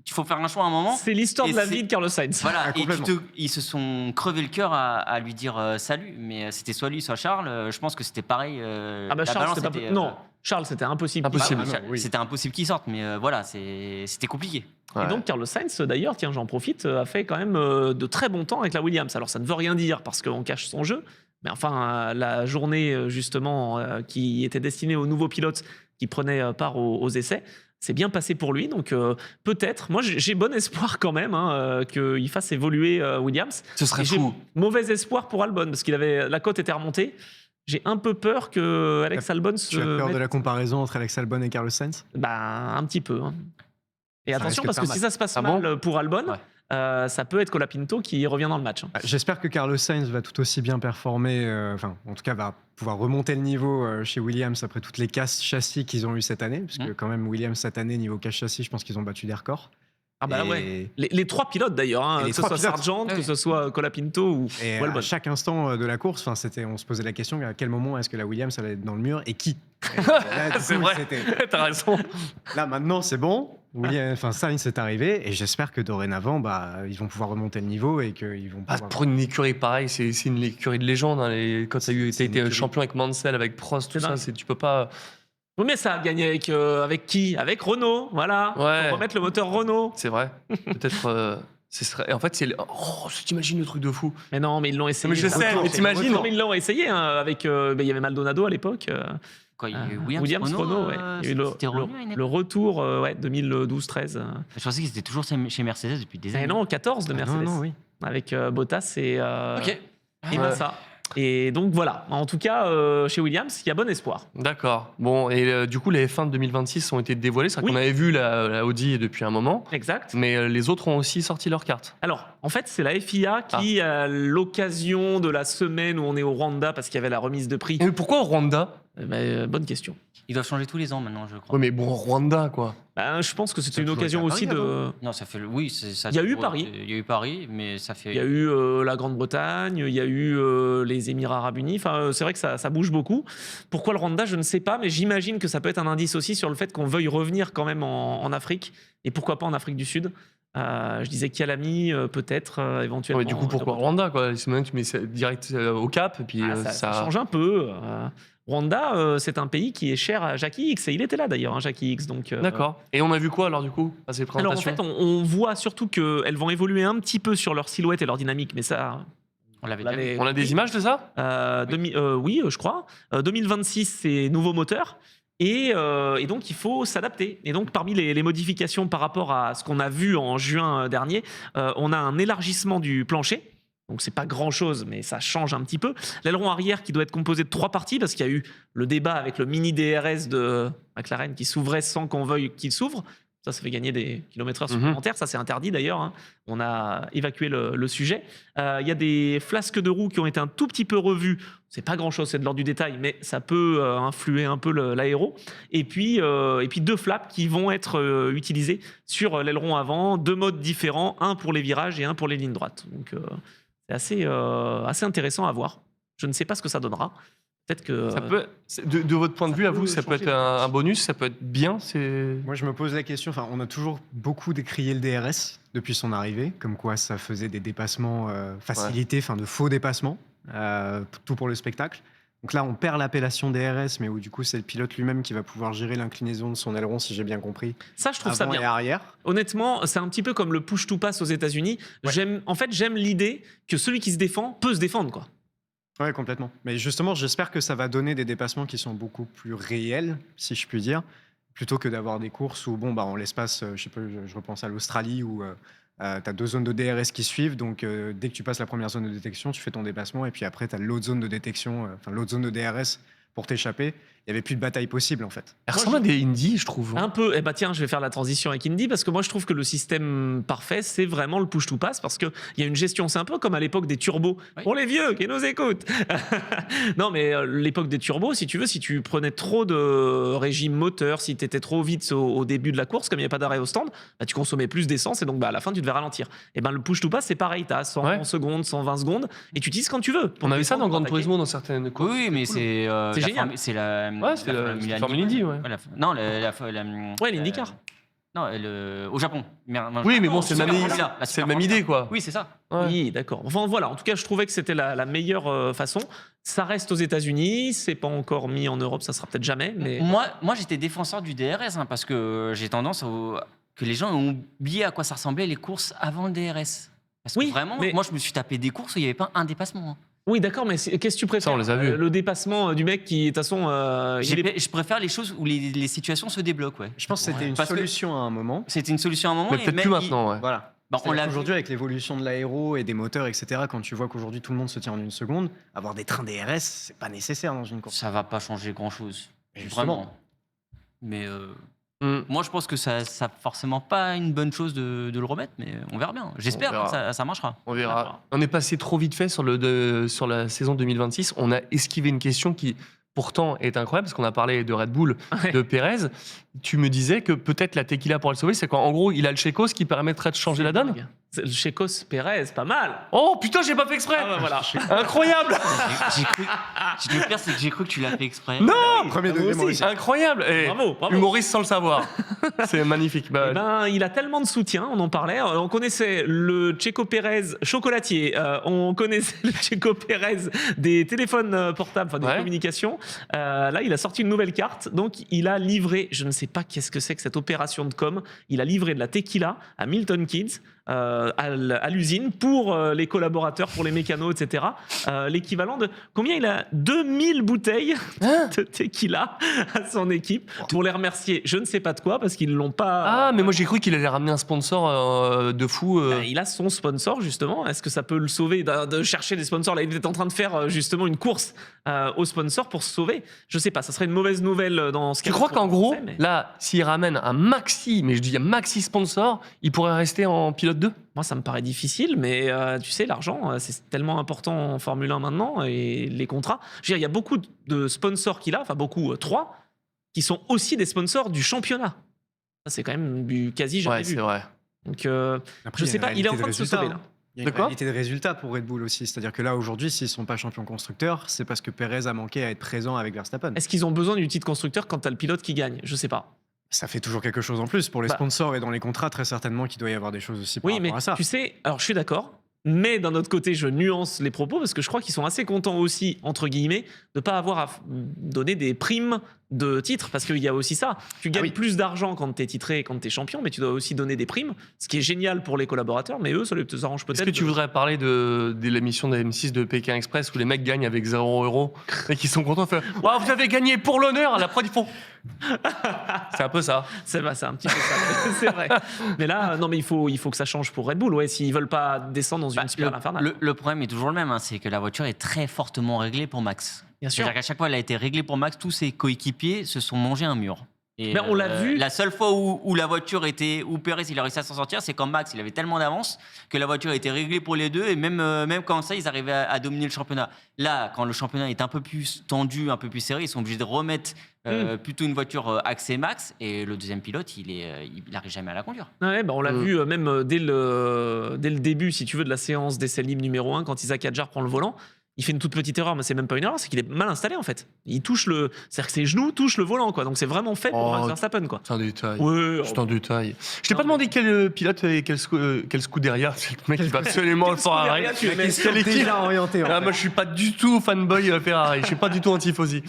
Il faut faire un choix à un moment. C'est l'histoire Et de la c'est- vie de Carlos Sainz. Voilà, et complètement. ils se sont crevé le cœur à lui dire salut, mais c'était soit lui, soit Charles. Je pense que c'était pareil. Ah bah la Charles, balance c'était pas était, non, Charles, c'était impossible. Impossible. Ah, Ah, non, oui. C'était impossible qu'il sorte, mais voilà, c'était compliqué. Ouais. Et donc Carlos Sainz, d'ailleurs, tiens, j'en profite, a fait quand même de très bons temps avec la Williams. Alors ça ne veut rien dire parce qu'on cache son jeu, mais enfin la journée justement qui était destinée aux nouveaux pilotes qui prenaient part aux essais, c'est bien passé pour lui. Donc peut-être, moi j'ai bon espoir quand même qu'il fasse évoluer Williams. Ce serait Et j'ai fou. mauvais espoir pour Albon parce la cote était remontée. J'ai un peu peur que Alex Albon se Tu as peur mette- de la comparaison entre Alex Albon et Carlos Sainz? bah, un petit peu. Hein. Et Ça attention, risque de parce que faire si mal. ça se passe Ah mal pour Albon, Ouais. ça peut être Colapinto qui revient dans le match. Hein. J'espère que Carlos Sainz va tout aussi bien performer, enfin, en tout cas, va pouvoir remonter le niveau chez Williams après toutes les casses châssis qu'ils ont eu cette année, parce que quand même, Williams cette année, niveau casse châssis, je pense qu'ils ont battu des records. Ah bah Et- ouais. Les trois pilotes d'ailleurs, hein, Et que les ce trois soit pilotes. Sargent, Ah que oui. ce soit Colapinto ou Et Albon. à chaque instant de la course, on se posait la question à quel moment est-ce que la Williams allait être dans le mur et qui. Et là, du C'est coup, vrai. T'as raison. Là maintenant c'est bon. Sainz est arrivé et j'espère que dorénavant ils vont pouvoir remonter le niveau et qu'ils vont Ah, pouvoir. pour une écurie pareille, c'est une écurie de légende. Hein, quand tu as C'est une été écurie. champion avec Mansell, avec Prost, tout C'est ça, dingue. tu peux pas. Oui, mais ça a gagné avec qui? Avec Renault, voilà. Ouais. Faut remettre le moteur Renault. C'est vrai. Peut-être. Ce serait... En fait, oh, t'imagines le truc de fou. Mais non, mais ils l'ont essayé. Mais je ça sais, marche. mais t'imagines. Non, mais ils l'ont essayé avec. Il y avait Maldonado à l'époque. Quoi, il y a eu Williams Renault, ouais. Il y a eu c'était revenu à une le époque. retour, ouais, 2012-13. Je pensais que c'était toujours chez Mercedes depuis des Eh années. non, 14 de Ah, Mercedes. non, oui. Avec Bottas et Ok. et Ouais. Massa. Et donc voilà, en tout cas, chez Williams, il y a bon espoir. D'accord. Bon, et du coup, les F1 de 2026 ont été dévoilées. C'est vrai Oui. qu'on avait vu la Audi depuis un moment. Exact. Mais les autres ont aussi sorti leurs cartes. Alors, en fait, c'est la FIA qui, à l'occasion de la semaine où on est au Rwanda, parce qu'il y avait la remise de prix. Et pourquoi au Rwanda? Bonne question. Ils doivent changer tous les ans maintenant, je crois. Oui, mais bon, Rwanda, quoi. Je pense que c'était Ça a une toujours été occasion à aussi Paris de. avant. Non, ça fait oui, ça. Il y a eu ouais, Paris. Il y a eu Paris, mais ça fait. Il y a eu la Grande-Bretagne, il y a eu les Émirats Arabes Unis. Enfin, c'est vrai que ça bouge beaucoup. Pourquoi le Rwanda, je ne sais pas, mais j'imagine que ça peut être un indice aussi sur le fait qu'on veuille revenir quand même en Afrique, et pourquoi pas en Afrique du Sud. Je disais Kialami, peut-être, éventuellement. Ouais, du coup, pourquoi Rwanda, quoi? C'est même tu mets ça direct au Cap, et puis Ça change un peu. Rwanda, c'est un pays qui est cher à Jackie X, et il était là d'ailleurs, Jackie X. Donc, D'accord. Et on a vu quoi alors, du coup, à ces alors en présentations? fait, on voit surtout qu'elles vont évoluer un petit peu sur leur silhouette et leur dynamique, mais ça, On l'avait on déjà vu. l'avait On a des images de ça? oui, je crois. 2026, c'est nouveau moteur. Et donc, il faut s'adapter. Et donc, parmi les modifications par rapport à ce qu'on a vu en juin dernier, on a un élargissement du plancher. Donc, c'est pas grand-chose, mais ça change un petit peu. L'aileron arrière qui doit être composé de 3 parties, parce qu'il y a eu le débat avec le mini DRS de McLaren qui s'ouvrait sans qu'on veuille qu'il s'ouvre. Ça fait gagner des kilomètres-heure Mhm. supplémentaires. Ça, c'est interdit d'ailleurs, hein. On a évacué le sujet. Il y a des flasques de roues qui ont été un tout petit peu revues. C'est pas grand-chose, c'est de l'ordre du détail, mais ça peut influer un peu l'aéro. Et puis 2 flaps qui vont être utilisés sur l'aileron avant. 2 modes différents, un pour les virages et un pour les lignes droites. Donc, c'est assez intéressant à voir. Je ne sais pas ce que ça donnera. Peut-être que... Ça peut, de votre point de vue, à vous, ça peut changer être un bonus, ça peut être bien. Moi, je me pose la question. Enfin, on a toujours beaucoup décrié le DRS depuis son arrivée, comme quoi ça faisait des dépassements facilités, enfin de faux dépassements, tout pour le spectacle. Donc là, on perd l'appellation DRS, mais où du coup, c'est le pilote lui-même qui va pouvoir gérer l'inclinaison de son aileron, si j'ai bien compris. Ça, je trouve ça Avant et bien. arrière. Honnêtement, c'est un petit peu comme le push to pass aux États-Unis. Ouais. J'aime l'idée que celui qui se défend peut se défendre, quoi. Ouais, complètement. Mais justement, j'espère que ça va donner des dépassements qui sont beaucoup plus réels, si je puis dire, plutôt que d'avoir des courses où, bon, bah, en l'espace, je sais pas, je repense à l'Australie où tu as 2 zones de DRS qui suivent. Donc, dès que tu passes la première zone de détection, tu fais ton dépassement et puis après, tu as l'autre zone de détection, l'autre zone de DRS pour t'échapper. Il n'y avait plus de bataille possible, en fait. Elle ressemble à des indies, je trouve. Un peu. Eh ben tiens, je vais faire la transition avec Indy parce que moi je trouve que le système parfait, c'est vraiment le push to pass parce qu'il y a une gestion. C'est un peu comme à l'époque des turbos. Oui. Pour les vieux qui nous écoutent. Non, mais l'époque des turbos, si tu veux, si tu prenais trop de régime moteur, si tu étais trop vite au début de la course, comme il n'y avait pas d'arrêt au stand, bah, tu consommais plus d'essence et donc bah, à la fin tu devais ralentir. Et ben le push to pass, c'est pareil. Tu as 100 Ouais. secondes, 120 secondes et tu utilises quand tu veux. Pour On avait ça dans descendre, Gran pour attaquer. Turismo dans certaines courses. Oui, mais c'est C'est la génial. C'est la Ouais, c'est la Formule Formule Indy, ouais. Non, Ouais, l'IndyCar. Non, au Japon. Oui, mais non, bon, c'est le Super même, Formula, la c'est Super la même Formula. idée, quoi. Oui, c'est ça. Ouais. Oui, d'accord. Enfin voilà, en tout cas, je trouvais que c'était la meilleure façon. Ça reste aux États-Unis, c'est pas encore mis en Europe, ça sera peut-être jamais, mais Moi, j'étais défenseur du DRS hein, parce que j'ai tendance que les gens ont oublié à quoi ça ressemblait les courses avant le DRS. Parce que Oui, vraiment, mais- moi, je me suis tapé des courses où il n'y avait pas un dépassement. hein. oui, d'accord, mais qu'est-ce que tu préfères? Ça, on les a vus. Le dépassement du mec qui, de toute façon, Je préfère les choses où les situations se débloquent. Ouais. Je pense que c'était une Parce que- solution à un moment. C'était une solution à un moment. Mais et peut-être même plus maintenant, ouais. Voilà. Bah, on l'a Aujourd'hui, avec l'évolution de l'aéro et des moteurs, etc., quand tu vois qu'aujourd'hui tout le monde se tient en 1 seconde, avoir des trains DRS, c'est pas nécessaire dans une course. Ça va pas changer grand-chose. Justement. Vraiment. Mais Mm. moi, je pense que ça forcément pas une bonne chose de le remettre, mais on verra bien. J'espère On verra. que ça marchera. On verra. On est passé trop vite fait sur la saison 2026. On a esquivé une question qui, pourtant, est incroyable, parce qu'on a parlé de Red Bull, Ouais. de Pérez. Tu me disais que peut-être la tequila pourrait le sauver, c'est qu'en gros, il a le Checos qui permettrait de changer la donne. Le Checos Pérez, pas mal. Oh putain, j'ai pas fait exprès. Ah bah voilà. Incroyable. J'ai cru. Le pire, c'est que j'ai cru que tu l'as fait exprès. Non, Premier Moi degré, aussi. Maurice. incroyable. Et Bravo, bravo. humoriste sans le savoir. C'est magnifique. Bah, Eh ben, il a tellement de soutien, on en parlait. On connaissait le Checo Pérez chocolatier, on connaissait le Checo Pérez des téléphones portables, enfin des Ouais. communications. Là, il a sorti une nouvelle carte. Donc, il a livré, je ne sais pas qu'est-ce que c'est que cette opération de com, il a livré de la tequila à Milton Keynes. À l'usine pour les collaborateurs, pour les mécanos, etc. L'équivalent de combien il a 2000 bouteilles de tequila à son équipe pour les remercier. Je ne sais pas de quoi parce qu'ils l'ont pas. Ah, mais moi j'ai cru qu'il allait ramener un sponsor de fou. Il a son sponsor justement. Est-ce que ça peut le sauver de chercher des sponsors? Là, il est en train de faire justement une course aux sponsors pour se sauver. Je sais pas. Ça serait une mauvaise nouvelle dans ce cas. Tu crois qu'en gros, mais... là, s'il ramène un maxi, mais je dis un maxi sponsor, il pourrait rester en pilote 2? Moi, ça me paraît difficile, mais tu sais, l'argent, c'est tellement important en Formule 1 maintenant, et les contrats. Je veux dire, il y a beaucoup de sponsors qu'il a, enfin beaucoup, 3, qui sont aussi des sponsors du championnat. Ça, c'est quand même du quasi jamais Ouais, vu. c'est vrai. Donc, Après, je sais pas, il est en train de se sauver là. Il y a De une quoi réalité de résultats pour Red Bull aussi. C'est-à-dire que là, aujourd'hui, s'ils ne sont pas champions constructeurs, c'est parce que Perez a manqué à être présent avec Verstappen. Est-ce qu'ils ont besoin du titre constructeur quand t'as le pilote qui gagne? Je sais pas. Ça fait toujours quelque chose en plus. Pour les Bah. sponsors et dans les contrats, très certainement qu'il doit y avoir des choses aussi par Oui, mais rapport à ça. tu sais, alors je suis d'accord, mais d'un autre côté, je nuance les propos parce que je crois qu'ils sont assez contents aussi, entre guillemets, de ne pas avoir à donner des primes de titres, parce qu'il y a aussi ça. Tu gagnes oui. plus d'argent quand tu es titré et quand tu es champion, mais tu dois aussi donner des primes, ce qui est génial pour les collaborateurs, mais eux, ça les arrange peut-être. Est-ce que tu voudrais parler de l'émission de M6 de Pékin Express où les mecs gagnent avec 0 € et qui sont contents de faire « Waouh, vous avez gagné pour l'honneur !» À la prod, ils font « C'est un peu ça. C'est un petit peu ça, c'est vrai. Mais là, non, mais il faut que ça change pour Red Bull, ouais, s'ils veulent pas descendre dans une spirale infernale. Le problème est toujours le même, hein, c'est que la voiture est très fortement réglée pour Max. Bien sûr. C'est-à-dire qu'à chaque fois, elle a été réglée pour Max, tous ses coéquipiers se sont mangés un mur. Et, Mais on l'a vu. La seule fois où la voiture était, où Perez il a réussi à s'en sortir, c'est quand Max il avait tellement d'avance que la voiture était réglée pour les deux et même quand ça ils arrivaient à dominer le championnat. Là, quand le championnat est un peu plus tendu, un peu plus serré, ils sont obligés de remettre plutôt une voiture axée Max et le deuxième pilote il n'arrive jamais à la conduire. Ouais, bah on l'a vu même dès le début, si tu veux, de la séance d'essai libre numéro 1, quand Isaac Hadjar prend le volant. Il fait une toute petite erreur, mais c'est même pas une erreur, c'est qu'il est mal installé en fait. Il touche c'est-à-dire que ses genoux touchent le volant, quoi. Donc c'est vraiment fait pour Max Verstappen, quoi. C'est un détail. Ouais, C'est un détail. Je t'ai Non, pas demandé quel pilote et quel Scuderia. C'est le mec qui va absolument le Ferrari. Scuderia tu aimais Quelle équipe Déjà orienté. en Ah, fait. moi, je suis pas du tout fanboy Ferrari. Je suis pas du tout un tifosi.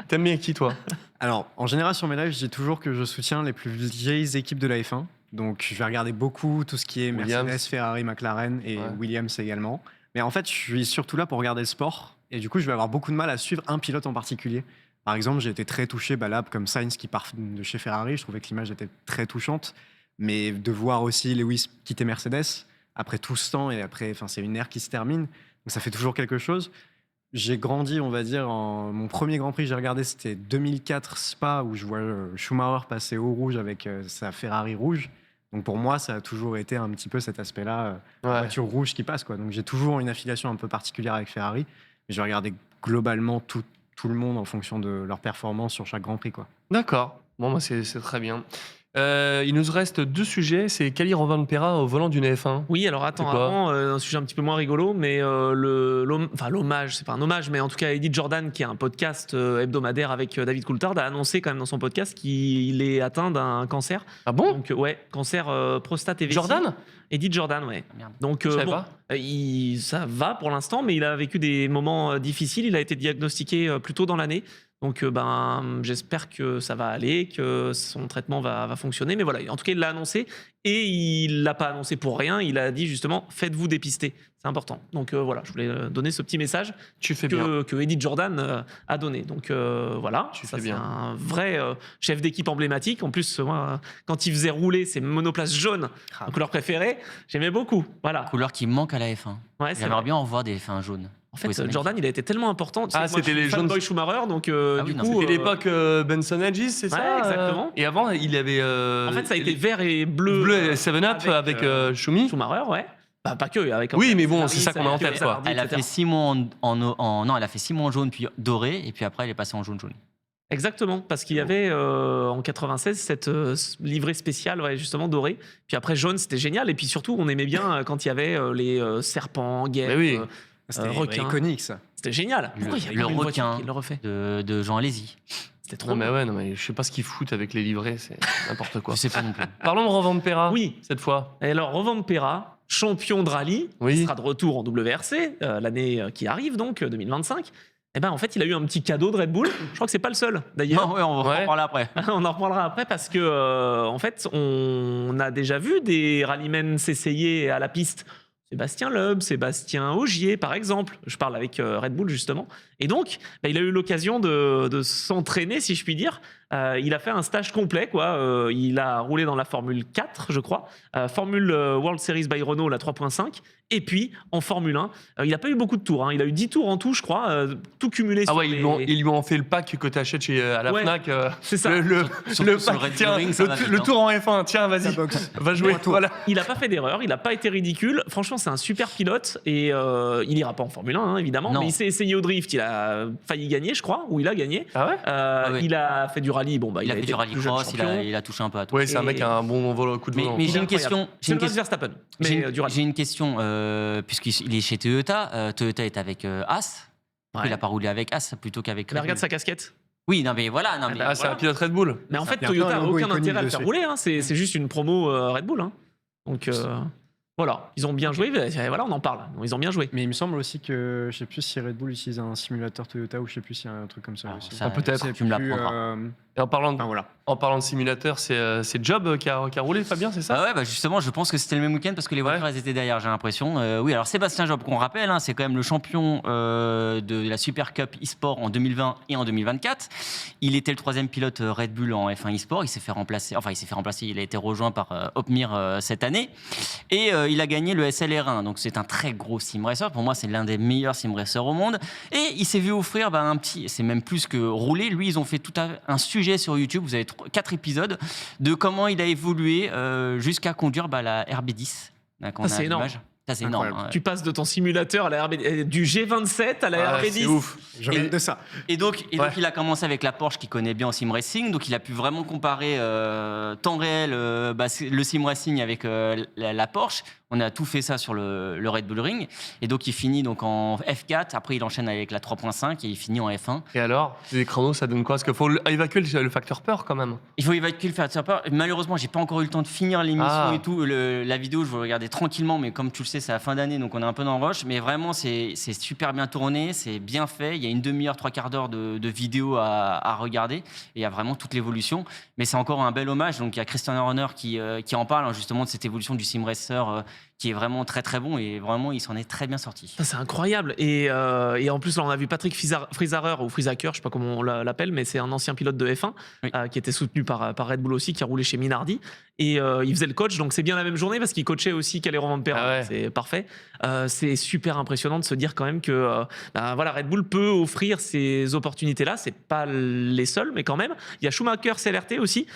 T'aimes bien qui, toi? Alors, en général, sur mes lives, je dis toujours que je soutiens les plus vieilles équipes de la F1. Donc, je vais regarder beaucoup tout ce qui est Williams. Mercedes, Ferrari, McLaren et Ouais. Williams également. Mais en fait, je suis surtout là pour regarder le sport. Et du coup, je vais avoir beaucoup de mal à suivre un pilote en particulier. Par exemple, j'ai été très touché, là, comme Sainz qui part de chez Ferrari. Je trouvais que l'image était très touchante. Mais de voir aussi Lewis quitter Mercedes, après tout ce temps, et après, c'est une ère qui se termine. Donc, ça fait toujours quelque chose. J'ai grandi, on va dire, mon premier Grand Prix que j'ai regardé, c'était 2004 Spa, où je vois Schumacher passer au rouge avec sa Ferrari rouge. Donc pour moi, ça a toujours été un petit peu cet aspect-là, la voiture rouge qui passe, quoi. Donc j'ai toujours une affiliation un peu particulière avec Ferrari. Mais je vais regarder globalement tout le monde en fonction de leur performance sur chaque Grand Prix, quoi. D'accord. Bon, bah, c'est très bien. Il nous reste 2 sujets. C'est Cali Rovanpera au volant d'une F1. Oui, alors attends, C'est quoi avant, un sujet un petit peu moins rigolo, mais l'hommage, c'est pas un hommage, mais en tout cas, Eddie Jordan, qui a un podcast hebdomadaire avec David Coulthard, a annoncé quand même dans son podcast qu'il est atteint d'un cancer. Ah bon? Donc, cancer prostate et vessie. Jordan? Eddie Jordan, ouais. Ah, merde. Donc, Je savais bon, pas. ça va pour l'instant, mais il a vécu des moments difficiles. Il a été diagnostiqué plus tôt dans l'année. Donc, j'espère que ça va aller, que son traitement va fonctionner. Mais voilà, en tout cas, il l'a annoncé. Et il l'a pas annoncé pour rien. Il a dit justement, faites-vous dépister. C'est important. Donc voilà, je voulais donner ce petit message Tu fais bien. que Eddie Jordan a donné. Donc voilà, Tu ça fais c'est bien. un vrai chef d'équipe emblématique. En plus, moi, quand il faisait rouler ses monoplaces jaunes, ma couleur préférée, j'aimais beaucoup. Voilà. Couleur qui manque à la F1. Ouais, c'est J'aimerais vrai. bien en voir des F1 jaunes. En fait, Oui, c'est Jordan, il a été tellement important. Tu sais, Ah, moi, c'était je suis les jaunes. fanboy Schumacher, donc Ah oui, du non, coup. C'était l'époque Benson Hedges, c'est ouais, ça? exactement. Et avant, il avait. En fait, ça a été vert et bleu. Bleu et 7-Up avec Schumi. Schumacher, ouais. Bah, pas que, avec. Oui, mais bon, Ferrari, c'est ça qu'on a en avec tête, quoi. Ferrari, Elle a etc. fait 6 mois non, elle a fait 6 mois en jaune puis doré et puis après elle est passée en jaune. Exactement, parce qu'il y avait en 96 cette livrée spéciale, ouais, justement dorée. Puis après jaune, c'était génial. Et puis surtout, on aimait bien quand il y avait les serpents, guêpes, Mais oui. C'était requins. iconique, ça. C'était génial. Le- Pourquoi il y a le pas une voiture requin. qui le refait? De Jean Alési. C'était trop Non, mais bien. ouais, non, mais je sais pas ce qu'ils foutent avec les livrets, c'est n'importe quoi. Je sais pas non plus. Parlons de Rovanpera. Oui. Cette fois. Et alors, Rovanpera, champion de rallye, Oui. qui sera de retour en WRC l'année qui arrive, donc 2025. Eh ben, en fait, il a eu un petit cadeau de Red Bull. Je crois que c'est pas le seul, d'ailleurs. Non, ouais, on va Ouais. en parler après. On en reparlera après parce que, en fait, on a déjà vu des rallymen s'essayer à la piste. Sébastien Loeb, Sébastien Ogier, par exemple. Je parle avec Red Bull, justement. Et donc, il a eu l'occasion de s'entraîner, si je puis dire. Il a fait un stage complet, quoi. Il a roulé dans la Formule 4, je crois. Formule World Series by Renault, la 3.5. Et puis, en Formule 1, il n'a pas eu beaucoup de tours. Hein. Il a eu 10 tours en tout, je crois. Tout cumulé Ah sur ouais, les... ils lui ont fait le pack que t'achètes à la Ouais, Fnac. c'est ça. Le Surtout sur pack, le Red tiens, Bull Ring, ça va vite, le hein. tour en F1. Tiens, vas-y, La box. va jouer. Trois tours. Voilà. Il n'a pas fait d'erreur, il n'a pas été ridicule. Franchement, c'est un super pilote et il ira pas en Formule 1, hein, évidemment. Non. Mais il s'est essayé au drift, il a failli gagner, je crois, ou il a gagné. Ah ouais? ouais. Il a fait du rallye, bon, bah, Il a fait été du plus jeune rallycross, champion. il a touché un peu à tout. Ouais, c'est un Et- mec qui a un bon coup de Mais- volant. mais Il est j'ai une incroyable. question. C'est le Max Verstappen, mais du rallye. J'ai une question, puisqu'il est chez Toyota. Toyota est avec As. Pourquoi Ouais. il n'a pas roulé avec As plutôt qu'avec. Mais regarde sa casquette. Oui, non, mais voilà. Non, mais Ah, c'est voilà. un pilote Red Bull. Mais en fait, Il y a Toyota plein n'a de logos aucun iconiques intérêt à le faire dessus. rouler. Hein. C'est juste une promo Red Bull. Hein. Donc voilà, ils ont bien joué. Mais voilà, on en parle. Ils ont bien joué. Mais il me semble aussi que je sais plus si Red Bull utilise un simulateur Toyota ou je sais plus s'il y a un truc comme ça Alors, aussi. ça, peut-être. C'est tu me plus, l'apprendras. Et en parlant Enfin voilà. de simulateur, c'est Job qui a roulé, Fabien, c'est ça? Ah ouais, bah justement, je pense que c'était le même week-end parce que les voitures, elles étaient derrière, j'ai l'impression. Oui, alors Sébastien Job, qu'on rappelle, hein, c'est quand même le champion de la Super Cup e-sport en 2020 et en 2024. Il était le 3e pilote Red Bull en F1 e-sport. Il s'est fait remplacer, il a été rejoint par Opmir cette année. Et il a gagné le SLR1, donc c'est un très gros sim racer. Pour moi, c'est l'un des meilleurs sim racers au monde. Et il s'est vu offrir un petit, c'est même plus que rouler. Lui, ils ont fait tout un sujet sur YouTube. Vous avez 4 épisodes de comment il a évolué jusqu'à conduire la RB10. Là, qu'on a c'est à énorme. l'image. Ça, c'est énorme. Incroyable. Hein. Tu passes de ton simulateur à la du G27 à la RB10. C'est ouf. Je rêve de ça. Et donc, il a commencé avec la Porsche qu'il connaît bien en sim racing, donc il a pu vraiment comparer temps réel le sim racing avec la Porsche. On a tout fait ça sur le Red Bull Ring, et donc il finit donc en F4. Après, il enchaîne avec la 3.5 et il finit en F1. Et alors, les chronos, ça donne quoi? Parce qu'il faut évacuer le facteur peur quand même. Il faut évacuer le facteur peur. Malheureusement, j'ai pas encore eu le temps de finir l'émission et tout. La vidéo, je vais regarder tranquillement, mais comme tu le sais, c'est la fin d'année, donc on est un peu dans le rush. Mais vraiment, c'est super bien tourné, c'est bien fait. Il y a une demi-heure, 3/4 d'heure de vidéo à regarder, et il y a vraiment toute l'évolution. Mais c'est encore un bel hommage. Donc il y a Christian Horner qui en parle justement de cette évolution du sim racer qui est vraiment très très bon, et vraiment il s'en est très bien sorti. Ça, c'est incroyable. Et en plus, là, on a vu Patrick Friesarer, ou Friesaker, je sais pas comment on l'appelle, mais c'est un ancien pilote de F1 Oui. qui était soutenu par Red Bull aussi, qui a roulé chez Minardi. Et il faisait le coach, donc c'est bien la même journée parce qu'il coachait aussi Calero Vampera. Ah ouais. C'est parfait. C'est super impressionnant de se dire quand même que voilà, Red Bull peut offrir ces opportunités-là. C'est pas les seuls, mais quand même. Il y a Schumacher CLRT aussi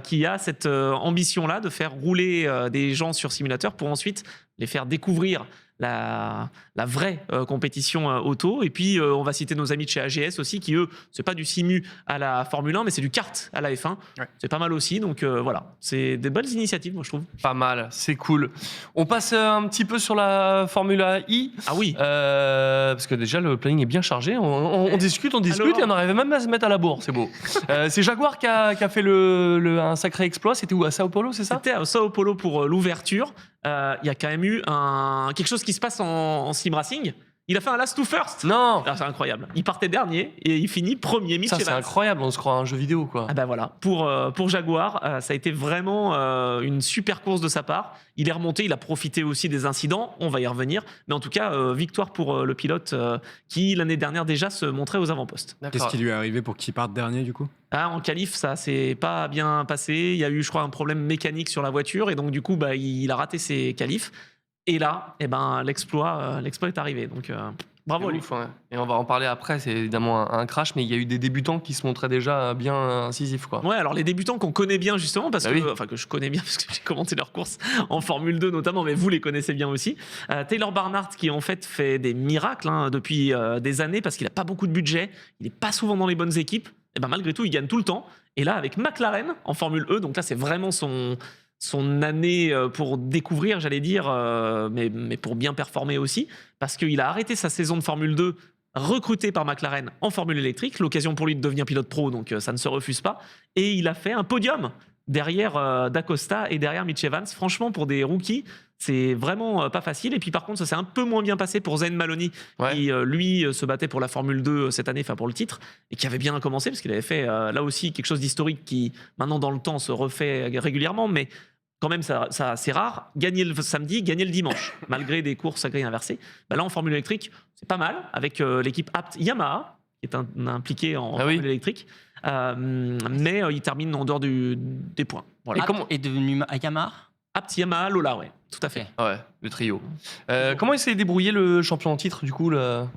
qui a cette ambition-là de faire rouler des gens sur simulateur pour ensuite les faire découvrir la vraie compétition auto. Et puis on va citer nos amis de chez AGS aussi, qui eux, c'est pas du simu à la Formule 1, mais c'est du kart à la F1. Ouais. C'est pas mal aussi, donc voilà, c'est des belles initiatives, moi je trouve. Pas mal, c'est cool. On passe un petit peu sur la Formule I. Ah oui. Parce que déjà, le planning est bien chargé. On discute, Alors et on arrive même à se mettre à la bourre. C'est beau. C'est Jaguar qui a fait un sacré exploit. C'était où? À Sao Paulo, c'est ça? C'était à Sao Paulo pour l'ouverture. Il y a quand même eu quelque chose qui se passe en sim racing. Il a fait un last to first. Non. Ah, c'est incroyable. Il partait dernier et il finit premier. Mitch Ça, c'est Evans. incroyable. On se croit à un jeu vidéo, quoi. Ah ben voilà, pour Jaguar, ça a été vraiment une super course de sa part. Il est remonté, il a profité aussi des incidents, on va y revenir. Mais en tout cas, victoire pour le pilote qui, l'année dernière déjà, se montrait aux avant-postes. Qu'est-ce qui lui est arrivé pour qu'il parte dernier du coup? Ah, en qualif, ça s'est pas bien passé. Il y a eu, je crois, un problème mécanique sur la voiture. Et donc, du coup, il a raté ses qualifs. Et là, l'exploit est arrivé. Donc, bravo à lui. Ouf, ouais. Et on va en parler après. C'est évidemment un crash, mais il y a eu des débutants qui se montraient déjà bien incisifs, quoi. Ouais, alors les débutants qu'on connaît bien justement, parce Bah que, oui. enfin que je connais bien parce que j'ai commenté leurs courses en Formule 2 notamment, mais vous les connaissez bien aussi. Taylor Barnard qui en fait fait des miracles depuis des années parce qu'il a pas beaucoup de budget, il est pas souvent dans les bonnes équipes. Et ben malgré tout, il gagne tout le temps. Et là, avec McLaren en Formule E, donc là c'est vraiment son année pour découvrir, j'allais dire, mais pour bien performer aussi, parce qu'il a arrêté sa saison de Formule 2 recruté par McLaren en Formule électrique, l'occasion pour lui de devenir pilote pro, donc ça ne se refuse pas, et il a fait un podium derrière D'Acosta et derrière Mitch Evans. Franchement, pour des rookies, c'est vraiment pas facile. Et puis par contre, ça s'est un peu moins bien passé pour Zayn Maloney, Ouais. qui lui se battait pour la Formule 2 cette année, enfin pour le titre, et qui avait bien commencé, parce qu'il avait fait là aussi quelque chose d'historique qui, maintenant dans le temps, se refait régulièrement, mais quand même, ça c'est rare. Gagner le samedi, gagner le dimanche, malgré des courses à grille inversée. Là, en Formule électrique, c'est pas mal, avec l'équipe Apt Yamaha, qui est impliquée en Ah oui. Formule électrique. Mais il termine en dehors des points. Voilà. Et comment est devenu Yamaha? Apt Yamaha Lola, ouais, tout à fait. Ok. Ouais, le trio. Comment il s'est débrouillé, le champion en titre, du coup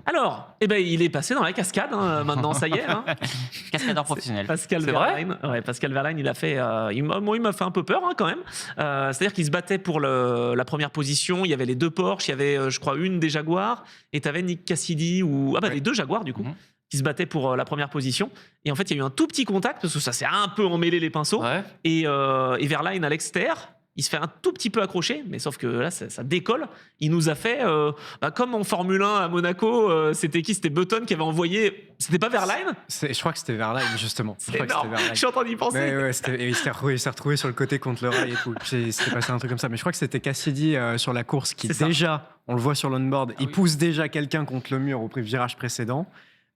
Alors, il est passé dans la cascade, maintenant, ça y est. Cascadeur professionnel. Pascal C'est vrai Verlaine. Ouais, Pascal Verlaine, il a fait. Il m'a fait un peu peur quand même. C'est-à-dire qu'il se battait pour la première position. Il y avait les deux Porsche, il y avait, je crois, une des Jaguars, et tu avais Nick Cassidy, les deux Jaguars, du coup. Mhm. Qui se battaient pour la première position. Et en fait, il y a eu un tout petit contact, parce que ça s'est un peu emmêlé les pinceaux. Ouais. Et Verlaine à l'extérieur, il se fait un tout petit peu accrocher, mais sauf que là, ça décolle. Il nous a fait, comme en Formule 1 à Monaco, c'était qui? C'était Button qui avait envoyé. C'était pas Verlaine? Je crois que c'était Verlaine justement. Je C'est crois que c'était énorme. Verlaine. Je suis en train d'y penser. Ouais, et il s'est retrouvé sur le côté contre le rail et tout. C'était passé un truc comme ça. Mais je crois que c'était Cassidy sur la course qui C'est ça. déjà, on le voit sur l'onboard, il oui. pousse déjà quelqu'un contre le mur au virage précédent.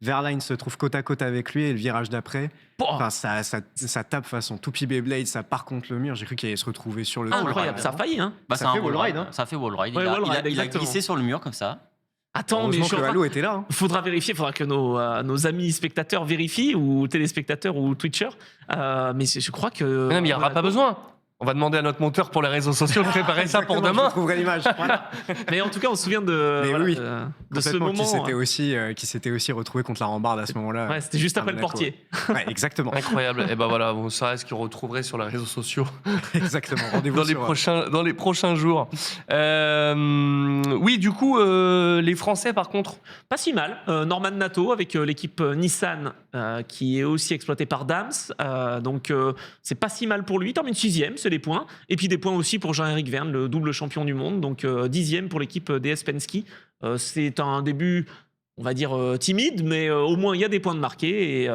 Verlaine se trouve côte à côte avec lui et le virage d'après, Pouah. ça tape façon Toupie Beyblade, ça part contre le mur. J'ai cru qu'il allait se retrouver sur le Ah, tour. incroyable, ça a failli, hein. Bah, Ça c'est un fait wall wall ride. ride, hein. Ça fait wall ride. Ouais, Il a- wall ride, il a exactement. glissé sur le mur comme ça. Attends, mais Heureusement je suis en que train- Halo était là. Hein. Faudra vérifier, faudra que nos amis spectateurs vérifient, ou téléspectateurs ou Twitchers. Mais je crois que. Mais non, mais il n'y aura pas besoin. On va demander à notre monteur pour les réseaux sociaux de préparer ça pour Exactement, demain. Je trouverai l'image. Voilà. Mais en tout cas, on se souvient de, Mais voilà, oui, de ce Complètement, moment. qui s'était aussi retrouvé contre la rambarde à ce moment-là. Ouais, c'était juste à après le Monaco. portier. Ouais, exactement. Incroyable. Et ben voilà, bon, ça reste que vous retrouverez sur les réseaux sociaux Exactement. Rendez-vous dans les prochains jours. Oui, du coup, les Français, par contre. Pas si mal. Norman Nato avec l'équipe Nissan qui est aussi exploitée par Dams. Donc c'est pas si mal pour lui. Il termine 6e, c'est des points. Et puis des points aussi pour Jean-Éric Verne, le double champion du monde. Donc 10e pour l'équipe DS Penske. C'est un début, on va dire, timide, mais au moins il y a des points de marqués. Et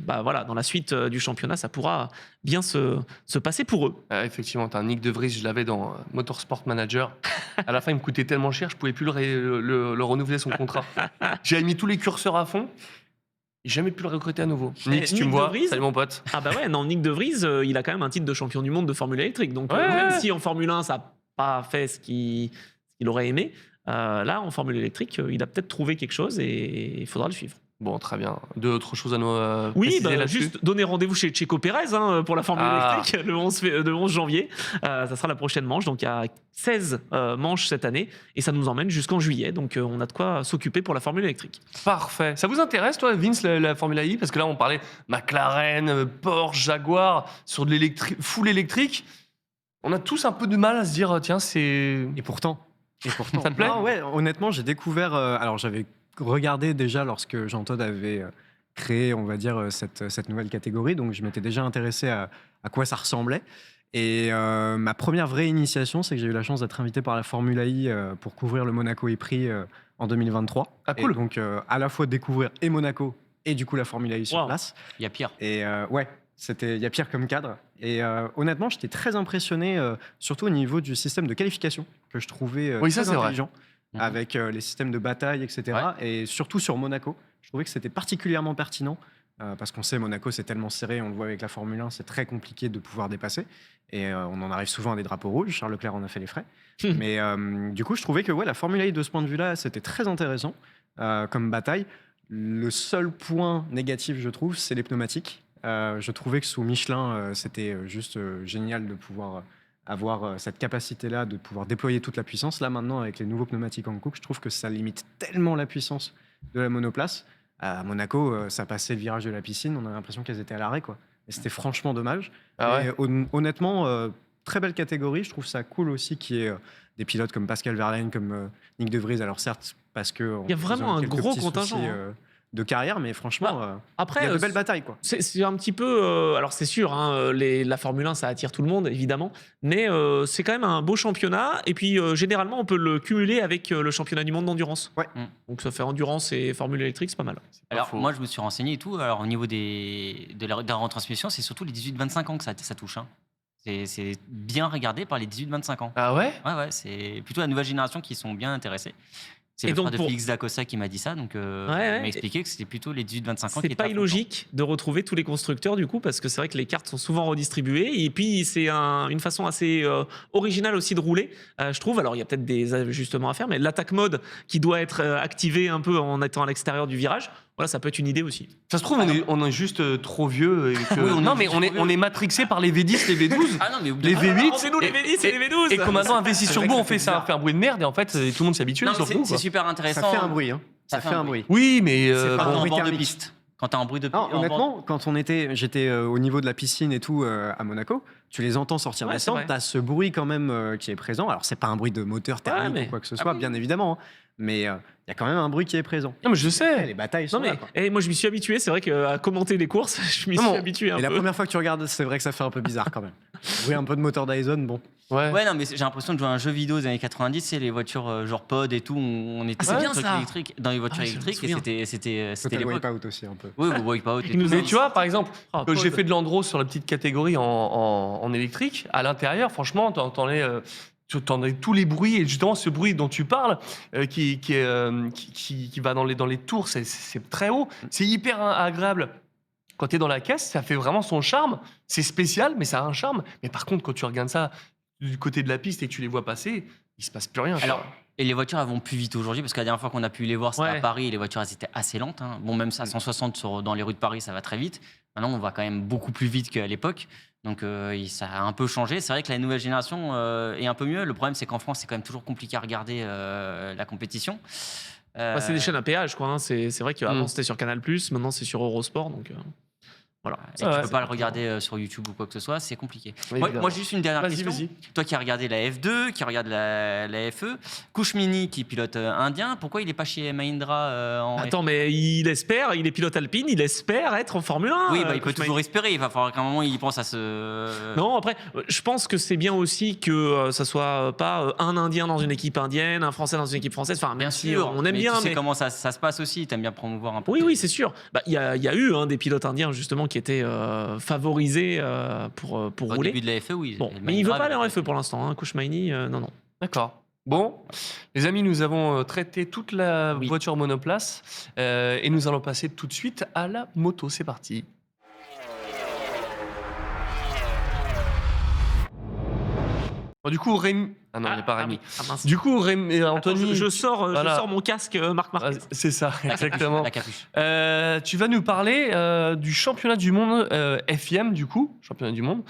voilà, dans la suite du championnat, ça pourra bien se passer pour eux. Effectivement, t'as un Nick De Vries, je l'avais dans Motorsport Manager. À la fin, il me coûtait tellement cher, je pouvais plus le renouveler son contrat. J'avais mis tous les curseurs à fond. J'ai jamais pu le recruter à nouveau. Nick, si tu Nick me De vois, Vries salut mon pote. Ah bah ouais, non, Nick De Vries, il a quand même un titre de champion du monde de Formule électrique. Donc même si en Formule 1, ça n'a pas fait ce qu'il aurait aimé, là, en Formule électrique, il a peut-être trouvé quelque chose et il faudra le suivre. Bon, très bien. D'autres choses à nous Oui, préciser là-dessus juste donner rendez-vous chez Checo Pérez pour la Formule électrique le 11 janvier. Ça sera la prochaine manche. Donc il y a 16 manches cette année et ça nous emmène jusqu'en juillet. Donc on a de quoi s'occuper pour la Formule électrique. Parfait. Ça vous intéresse, toi, Vince, la Formule I? Parce que là, on parlait McLaren, Porsche, Jaguar, sur de full électrique. On a tous un peu de mal à se dire, tiens, c'est... Et pourtant. Ça te plaît? Non, ouais, honnêtement, j'ai découvert. Alors, j'avais regardé déjà lorsque Jean Todt avait créé, on va dire, cette nouvelle catégorie. Donc, je m'étais déjà intéressé à quoi ça ressemblait. Et ma première vraie initiation, c'est que j'ai eu la chance d'être invité par la Formule I pour couvrir le Monaco e-Prix en 2023. Ah, cool. Et donc, à la fois découvrir et Monaco et du coup la Formule I sur Wow. place. Il y a pire. Et ouais, il y a pire comme cadre. Et honnêtement, j'étais très impressionné, surtout au niveau du système de qualification, que je trouvais Oui, ça, très c'est vrai. intelligent, avec les systèmes de bataille, etc. Et surtout sur Monaco, je trouvais que c'était particulièrement pertinent, parce qu'on sait, Monaco, c'est tellement serré, on le voit avec la Formule 1, c'est très compliqué de pouvoir dépasser. Et on en arrive souvent à des drapeaux rouges, Charles Leclerc en a fait les frais. Mais du coup, je trouvais que la Formule 1, de ce point de vue-là, c'était très intéressant comme bataille. Le seul point négatif, je trouve, c'est les pneumatiques. Je trouvais que sous Michelin, c'était juste génial de pouvoir avoir cette capacité-là, de pouvoir déployer toute la puissance. Là, maintenant, avec les nouveaux pneumatiques Hankook, je trouve que ça limite tellement la puissance de la monoplace. À Monaco, ça passait le virage de la piscine, on a l'impression qu'elles étaient à l'arrêt, quoi. Et c'était franchement dommage. Ah ouais. Et honnêtement, très belle catégorie. Je trouve ça cool aussi qu'il y ait des pilotes comme Pascal Wehrlein, comme Nick De Vries. Alors certes, parce que Il y a vraiment un gros contingent, de carrière, mais franchement, Après, il y a de belles batailles, quoi. c'est un petit peu. Alors, c'est sûr, la Formule 1, ça attire tout le monde, évidemment. Mais c'est quand même un beau championnat. Et puis, généralement, on peut le cumuler avec le championnat du monde d'endurance. Ouais. Donc, ça fait endurance et Formule électrique, c'est pas mal. Alors, faux. moi, je me suis renseigné et tout. Alors, au niveau de la retransmission, c'est surtout les 18-25 ans que ça touche. Hein. C'est bien regardé par les 18-25 ans. Ah ouais? Ouais, c'est plutôt la nouvelle génération qui sont bien intéressés. C'est Et le donc frère de pour- Félix Dacosta qui m'a dit ça, donc il m'a expliqué que c'était plutôt les 18-25 ans qui C'est étaient pas à fond illogique de retrouver tous les constructeurs du coup parce que c'est vrai que les cartes sont souvent redistribuées et puis c'est une façon assez originale aussi de rouler, je trouve. Alors il y a peut-être des ajustements à faire, mais l'attaque mode qui doit être activée un peu en étant à l'extérieur du virage, voilà, ça peut être une idée aussi. Ça se trouve, on est juste trop vieux. Et que... Oui, on est non, mais juste on trop est, vieux. on est matrixé par les V10, les V12. Ah non, mais Les V8. C'est nous les V10 et les V12. Et comme maintenant investit sur vrai nous, que on ça fait fait ça, bizarre. fait un bruit de merde et en fait tout le monde s'y habitue, Non, mais sauf nous. c'est quoi. super Ça intéressant. fait un bruit, hein. Ça fait un bruit. Oui, mais C'est pas Quand un t'es en bruit bord de thermique. piste. Quand t'as un bruit de Non, en bord- honnêtement, quand j'étais au niveau de la piscine et tout à Monaco, tu les entends sortir Ouais, des c'est centres, vrai. t'as ce bruit quand même qui est présent. Alors c'est pas un bruit de moteur thermique mais- ou quoi que ce soit, bien évidemment, hein. Mais il y a quand même un bruit qui est présent. non, mais je Et sais. les batailles sont Non mais là, quoi. moi je m'y suis habitué, c'est vrai qu'à commenter les courses, je m'y Non, suis mais- habitué un Et la peu. première fois que tu regardes, c'est vrai que ça fait un peu bizarre quand même. Oui, un peu de moteur Dyson, bon. Ouais. Ouais, non, mais j'ai l'impression de jouer à un jeu vidéo des années 90, c'est les voitures genre pod et tout, on était c'est dans bien les trucs ça. électriques, dans les voitures Ah, je me électriques, et souviens. c'était Total l'époque. Wipeout aussi un peu. Oui, Wipeout et Ils nous tout. ont- Mais tu vois, par exemple, Ah, j'ai Paul. fait de l'endro sur la petite catégorie en électrique. À l'intérieur, franchement, t'entendais tous les bruits. Et justement, ce bruit dont tu parles, qui va dans les tours, c'est très haut. C'est hyper agréable. Quand tu es dans la caisse, ça fait vraiment son charme. C'est spécial, mais ça a un charme. Mais par contre, quand tu regardes ça du côté de la piste et que tu les vois passer, il se passe plus rien. Alors, Et les voitures, elles vont plus vite aujourd'hui, parce que la dernière fois qu'on a pu les voir, c'était Ouais. à Paris, et les voitures, elles étaient assez lentes. Hein. Bon, même ça, 160 dans les rues de Paris, ça va très vite. Maintenant, on va quand même beaucoup plus vite qu'à l'époque. Donc, ça a un peu changé. C'est vrai que la nouvelle génération est un peu mieux. Le problème, c'est qu'en France, c'est quand même toujours compliqué à regarder la compétition. Bah, c'est des chaînes à péage, quoi. Hein. C'est vrai qu'avant, Mm. c'était sur Canal+, maintenant, c'est sur Eurosport. Donc, voilà. Et tu Ouais. peux pas le regarder sur YouTube ou quoi que ce soit, c'est compliqué. Oui, Moi, évidemment. juste une dernière Vas-y, question. vas-y. Toi qui as regardé la F2, qui regarde la FE, Kouchmini qui pilote indien, pourquoi il est pas chez Mahindra en Attends, mais il espère, il est pilote alpine, il espère être en Formule 1. Oui, bah, il peut Kouchmaï. toujours espérer. Il va falloir qu'à un moment il pense à se. Non, après, je pense que c'est bien aussi que ça soit pas un Indien dans une équipe indienne, un Français dans une équipe française. Enfin, même Bien si sûr, on aime mais bien, tu sais mais comment ça se passe aussi. T'aimes bien promouvoir un peu. oui, c'est sûr. Bah, il y a eu des pilotes indiens justement qui étaient favorisés pour Au rouler. début de la FE, oui. Bon, mais il veut pas aller en FE pour l'instant. Hein. Kouchmaïni, non. D'accord. Bon, les amis, nous avons traité toute la Oui. voiture monoplace et nous allons passer tout de suite à la moto. C'est parti. Bon, du coup, Rémi. Ah non, il n'est pas Rémi. oui. Ah, mince. Du coup, Rémi, Attends, Anthony. je sors Voilà. mon casque Marc Ah, Marquez. c'est ça, exactement. La capuche. Tu vas nous parler du championnat du monde FIM, du coup, championnat du monde.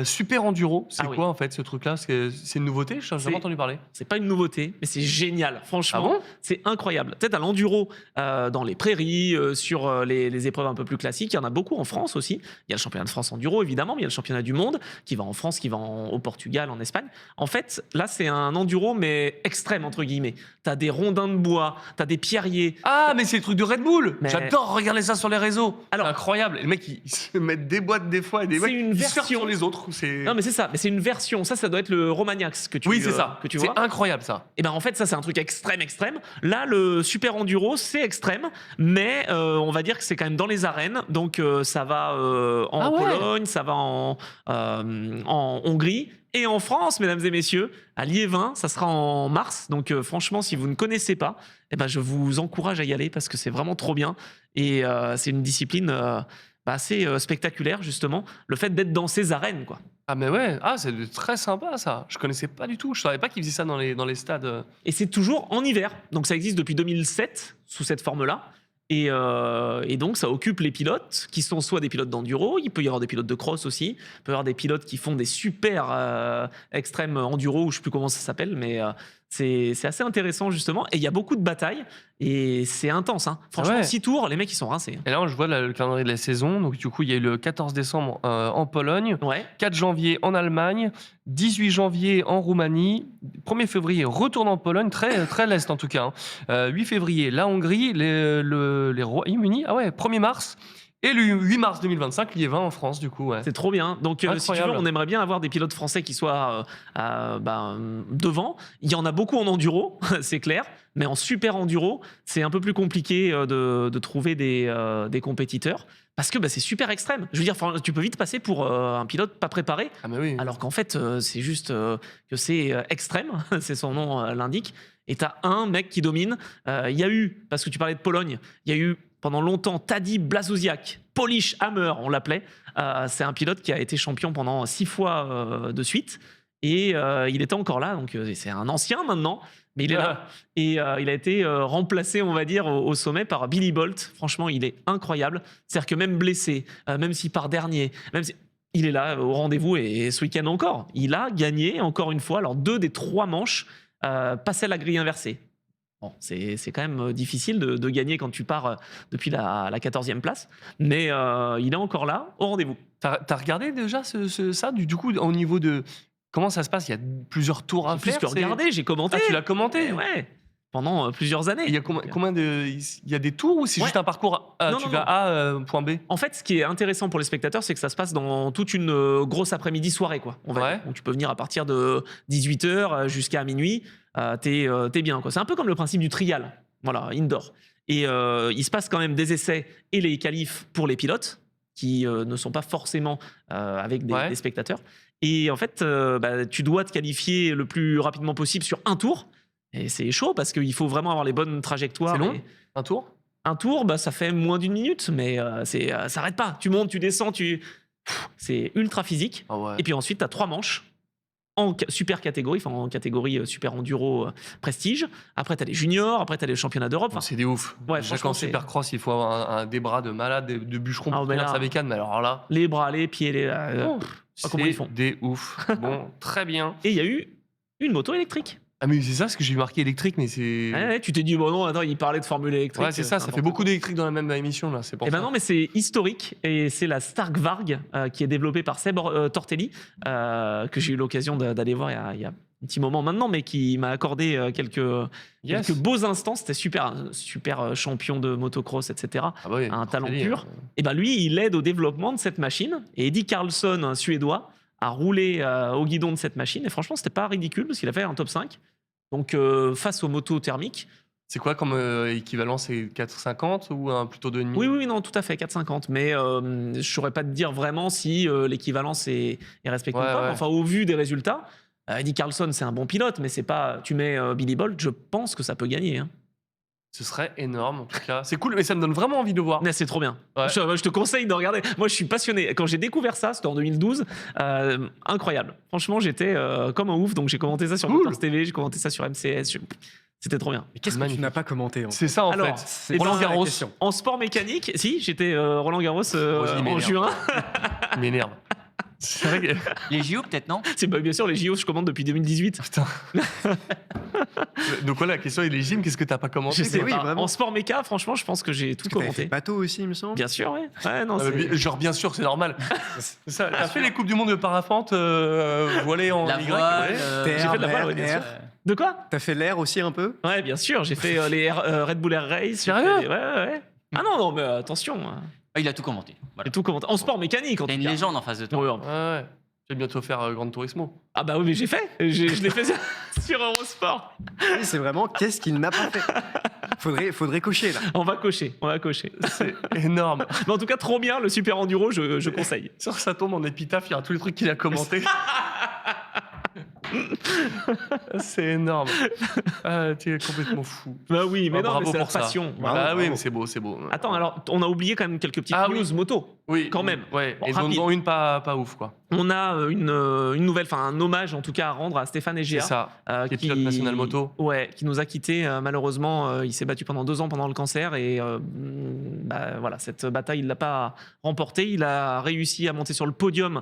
Super Enduro, c'est Ah oui. quoi en fait ce truc-là? C'est une nouveauté? Je n'ai C'est- jamais entendu parler. C'est pas une nouveauté, mais c'est génial. Franchement, Ah bon? c'est incroyable. Peut-être à l'enduro, dans les prairies, sur les épreuves un peu plus classiques. Il y en a beaucoup en France aussi. Il y a le championnat de France enduro, évidemment, mais il y a le championnat du monde qui va en France, qui va au Portugal, en Espagne. En fait, là, c'est un enduro, mais extrême, entre guillemets. T'as des rondins de bois, t'as des pierriers. Ah, mais c'est le truc de Red Bull! Mais- J'adore regarder ça sur les réseaux. Alors- C'est incroyable. Les mecs, ils se mettent des boîtes des fois et des C'est mecs une ils surfent version. sur les autres. C'est... Non, mais c'est ça. Mais c'est une version. Ça doit être le Romagnax que tu Oui, c'est ça. que tu C'est vois. incroyable ça. Et ben en fait ça c'est un truc extrême. Là le super enduro c'est extrême, mais on va dire que c'est quand même dans les arènes, donc ça va en Ah ouais. Pologne, ça va en Hongrie et en France, mesdames et messieurs, à Liévin, ça sera en mars. Donc franchement si vous ne connaissez pas, eh ben je vous encourage à y aller parce que c'est vraiment trop bien et c'est une discipline assez spectaculaire justement, le fait d'être dans ces arènes quoi. Ah, mais ouais, c'est très sympa ça. Je connaissais pas du tout. Je savais pas qu'ils faisaient ça dans les stades. Et c'est toujours en hiver. Donc ça existe depuis 2007 sous cette forme-là. Et donc ça occupe les pilotes qui sont soit des pilotes d'enduro, il peut y avoir des pilotes de cross aussi, il peut y avoir des pilotes qui font des super extrêmes enduro, ou je sais plus comment ça s'appelle, mais c'est assez intéressant justement. Et il y a beaucoup de batailles et c'est intense. Hein. Franchement, Ouais. 6 tours, les mecs ils sont rincés. Et là, je vois le calendrier de la saison. Donc, du coup, il y a eu le 14 décembre en Pologne, Ouais. 4 janvier en Allemagne, 18 janvier en Roumanie, 1er février, retour en Pologne, très, très l'Est en tout cas. 8 février, la Hongrie, les Royaumes-Unis, 1er mars. Et le 8 mars 2025, Liévin en France, du coup. Ouais. C'est trop bien. Donc, si tu veux, Incroyable. on aimerait bien avoir des pilotes français qui soient devant. Il y en a beaucoup en enduro, c'est clair. Mais en super enduro, c'est un peu plus compliqué de trouver des compétiteurs. Parce que c'est super extrême. Je veux dire, tu peux vite passer pour un pilote pas préparé. Ah, mais oui. Alors qu'en fait, c'est juste que c'est extrême. C'est son nom l'indique. Et tu as un mec qui domine. Il y a eu, parce que tu parlais de Pologne, il y a eu pendant longtemps Tadej Blazouziak, Polish Hammer, on l'appelait. C'est un pilote qui a été champion pendant 6 fois de suite. Et il était encore là. Donc c'est un ancien maintenant. Mais il est là. Et il a été remplacé, on va dire, au sommet par Billy Bolt. Franchement, il est incroyable. C'est-à-dire que même blessé, même s'il part dernier, il est là au rendez-vous et ce week-end encore. Il a gagné encore une fois. Alors 2 des 3 manches passaient la grille inversée. Bon, c'est quand même difficile de gagner quand tu pars depuis la 14e place. Mais il est encore là, au rendez-vous. T'as regardé déjà ça du coup, au niveau de... Comment ça se passe? Il y a plusieurs tours à J'ai plus faire. que regardé, j'ai commenté. Ah, tu l'as commenté? Ouais, pendant plusieurs années. Il y a combien de... Il y a des tours ou c'est Ouais. juste un parcours Non, tu non, vas A, point B? En fait, ce qui est intéressant pour les spectateurs, c'est que ça se passe dans toute une grosse après-midi soirée, quoi. On va Ouais. dire. Donc, tu peux venir à partir de 18h jusqu'à minuit. T'es bien, quoi. C'est un peu comme le principe du trial, voilà, indoor. Et il se passe quand même des essais et les qualifs pour les pilotes qui ne sont pas forcément avec des spectateurs. Et en fait, tu dois te qualifier le plus rapidement possible sur un tour. Et c'est chaud parce qu'il faut vraiment avoir les bonnes trajectoires. C'est long Et Un tour? un tour, ça fait moins d'1 minute, mais ça s'arrête pas. Tu montes, tu descends, c'est ultra physique. Ah ouais. Et puis ensuite, tu as 3 manches. super catégorie, enfin en catégorie super enduro prestige. Après, tu as les juniors, après, tu as les championnats d'Europe. Enfin, C'est des ouf. Ouais, Déjà franchement, qu'en c'est- Supercross, il faut avoir des bras de malade, de bûcheron Ah, pour mais tenir là- sa bécane. Mais alors là, les bras, les pieds, comment ils font. c'est des ouf. Bon, très bien. Et il y a eu une moto électrique. Ah mais c'est ça, parce que j'ai marqué électrique, mais c'est... Ouais, tu t'es dit, bon non, attends, il parlait de Formule électrique. Ouais, c'est ça, ça fait n'importe beaucoup quoi. d'électrique dans la même émission, là, c'est pour Eh ça. ben non, mais c'est historique et c'est la Stark Varg qui est développée par Seb Tortelli, que j'ai eu l'occasion d'aller voir il y a un petit moment maintenant, mais qui m'a accordé Yes. quelques beaux instants. C'était super champion de motocross, etc. Ah bah oui, un talent Tortelli, pur. Et ben lui, il aide au développement de cette machine. Et Eddie Carlson, un Suédois, a roulé au guidon de cette machine. Et franchement, c'était pas ridicule parce qu'il a fait un top 5. Donc face aux motos thermiques, C'est quoi comme équivalent? C'est 4,50 ou plutôt 2,5? oui, non, tout à fait, 4,50. Mais je ne saurais pas te dire vraiment si l'équivalence est respectée Ouais, ou pas. ouais. Mais enfin, au vu des résultats, Eddie Carlson, c'est un bon pilote, mais c'est pas. Tu mets Billy Bolt, je pense que ça peut gagner. Hein. Ce serait énorme, en tout cas. C'est cool, mais ça me donne vraiment envie de voir. Mais c'est trop bien. Ouais. Je te conseille de regarder. Moi, je suis passionné. Quand j'ai découvert ça, c'était en 2012. Incroyable. Franchement, j'étais comme un ouf. Donc, j'ai commenté ça sur Cool. Motors TV, j'ai commenté ça sur MCS. C'était trop bien. Mais qu'est-ce que tu Magnifique. n'as pas commenté en fait C'est ça, en Alors, fait. C'est eh Roland ben, Garros, la question. En sport mécanique, si, j'étais Roland Garros Vas-y, en m'énerve. juin. il m'énerve. C'est vrai que... Les JO, peut-être, non? C'est bien sûr les JO, je commande depuis 2018. Putain. Donc voilà, la question est légitime. Qu'est-ce que t'as pas commenté? Je sais oui, pas. vraiment. En sport méca, franchement, je pense que j'ai tout Parce que t'avais commenté. fait bateau aussi, il me semble. Bien sûr, ouais. Ouais, non, Ah, c'est- genre, bien sûr, c'est normal. C'est ça. T'as fait les Coupes du Monde de parapente voilées en La Y, voile. ouais. J'ai fait de la voile, ouais, bien sûr. De quoi T'as fait l'air aussi un peu? Ouais, bien sûr, j'ai fait les Red Bull Air Race. j'ai Sérieux fait ouais. Ah non, mais attention. Ah, il a tout commenté. Voilà. J'ai tout commenté. En sport mécanique, en T'as tout une cas. légende en face de toi. Ouais, Ouais, ouais. Je vais bientôt faire Gran Turismo. Ah bah oui, mais j'ai fait. Je l'ai fait sur Eurosport. Oui, c'est vraiment qu'est-ce qu'il n'a pas fait. Faudrait cocher là. On va cocher. C'est énorme. Mais en tout cas, trop bien, le Super Enduro, je conseille. Sur ça tombe en épitaphe, il y aura tous les trucs qu'il a commentés. C'est énorme. Ah, tu es complètement fou. Bah oui, mais Ah, non, bravo mais c'est la pour ça. passion. Bravo, Ah oui, bravo. mais c'est beau, c'est beau. Attends, alors, on a oublié quand même quelques petites Ah news oui. moto. Oui, quand même. Ouais, Bon, et rapide. dont une pas ouf, quoi. On a une nouvelle, enfin un hommage en tout cas à rendre à Stéphane C'est Egea. ça. Qui est pilote national moto. Ouais, qui nous a quittés malheureusement. Il s'est battu pendant 2 ans pendant le cancer et voilà, cette bataille il l'a pas remportée. Il a réussi à monter sur le podium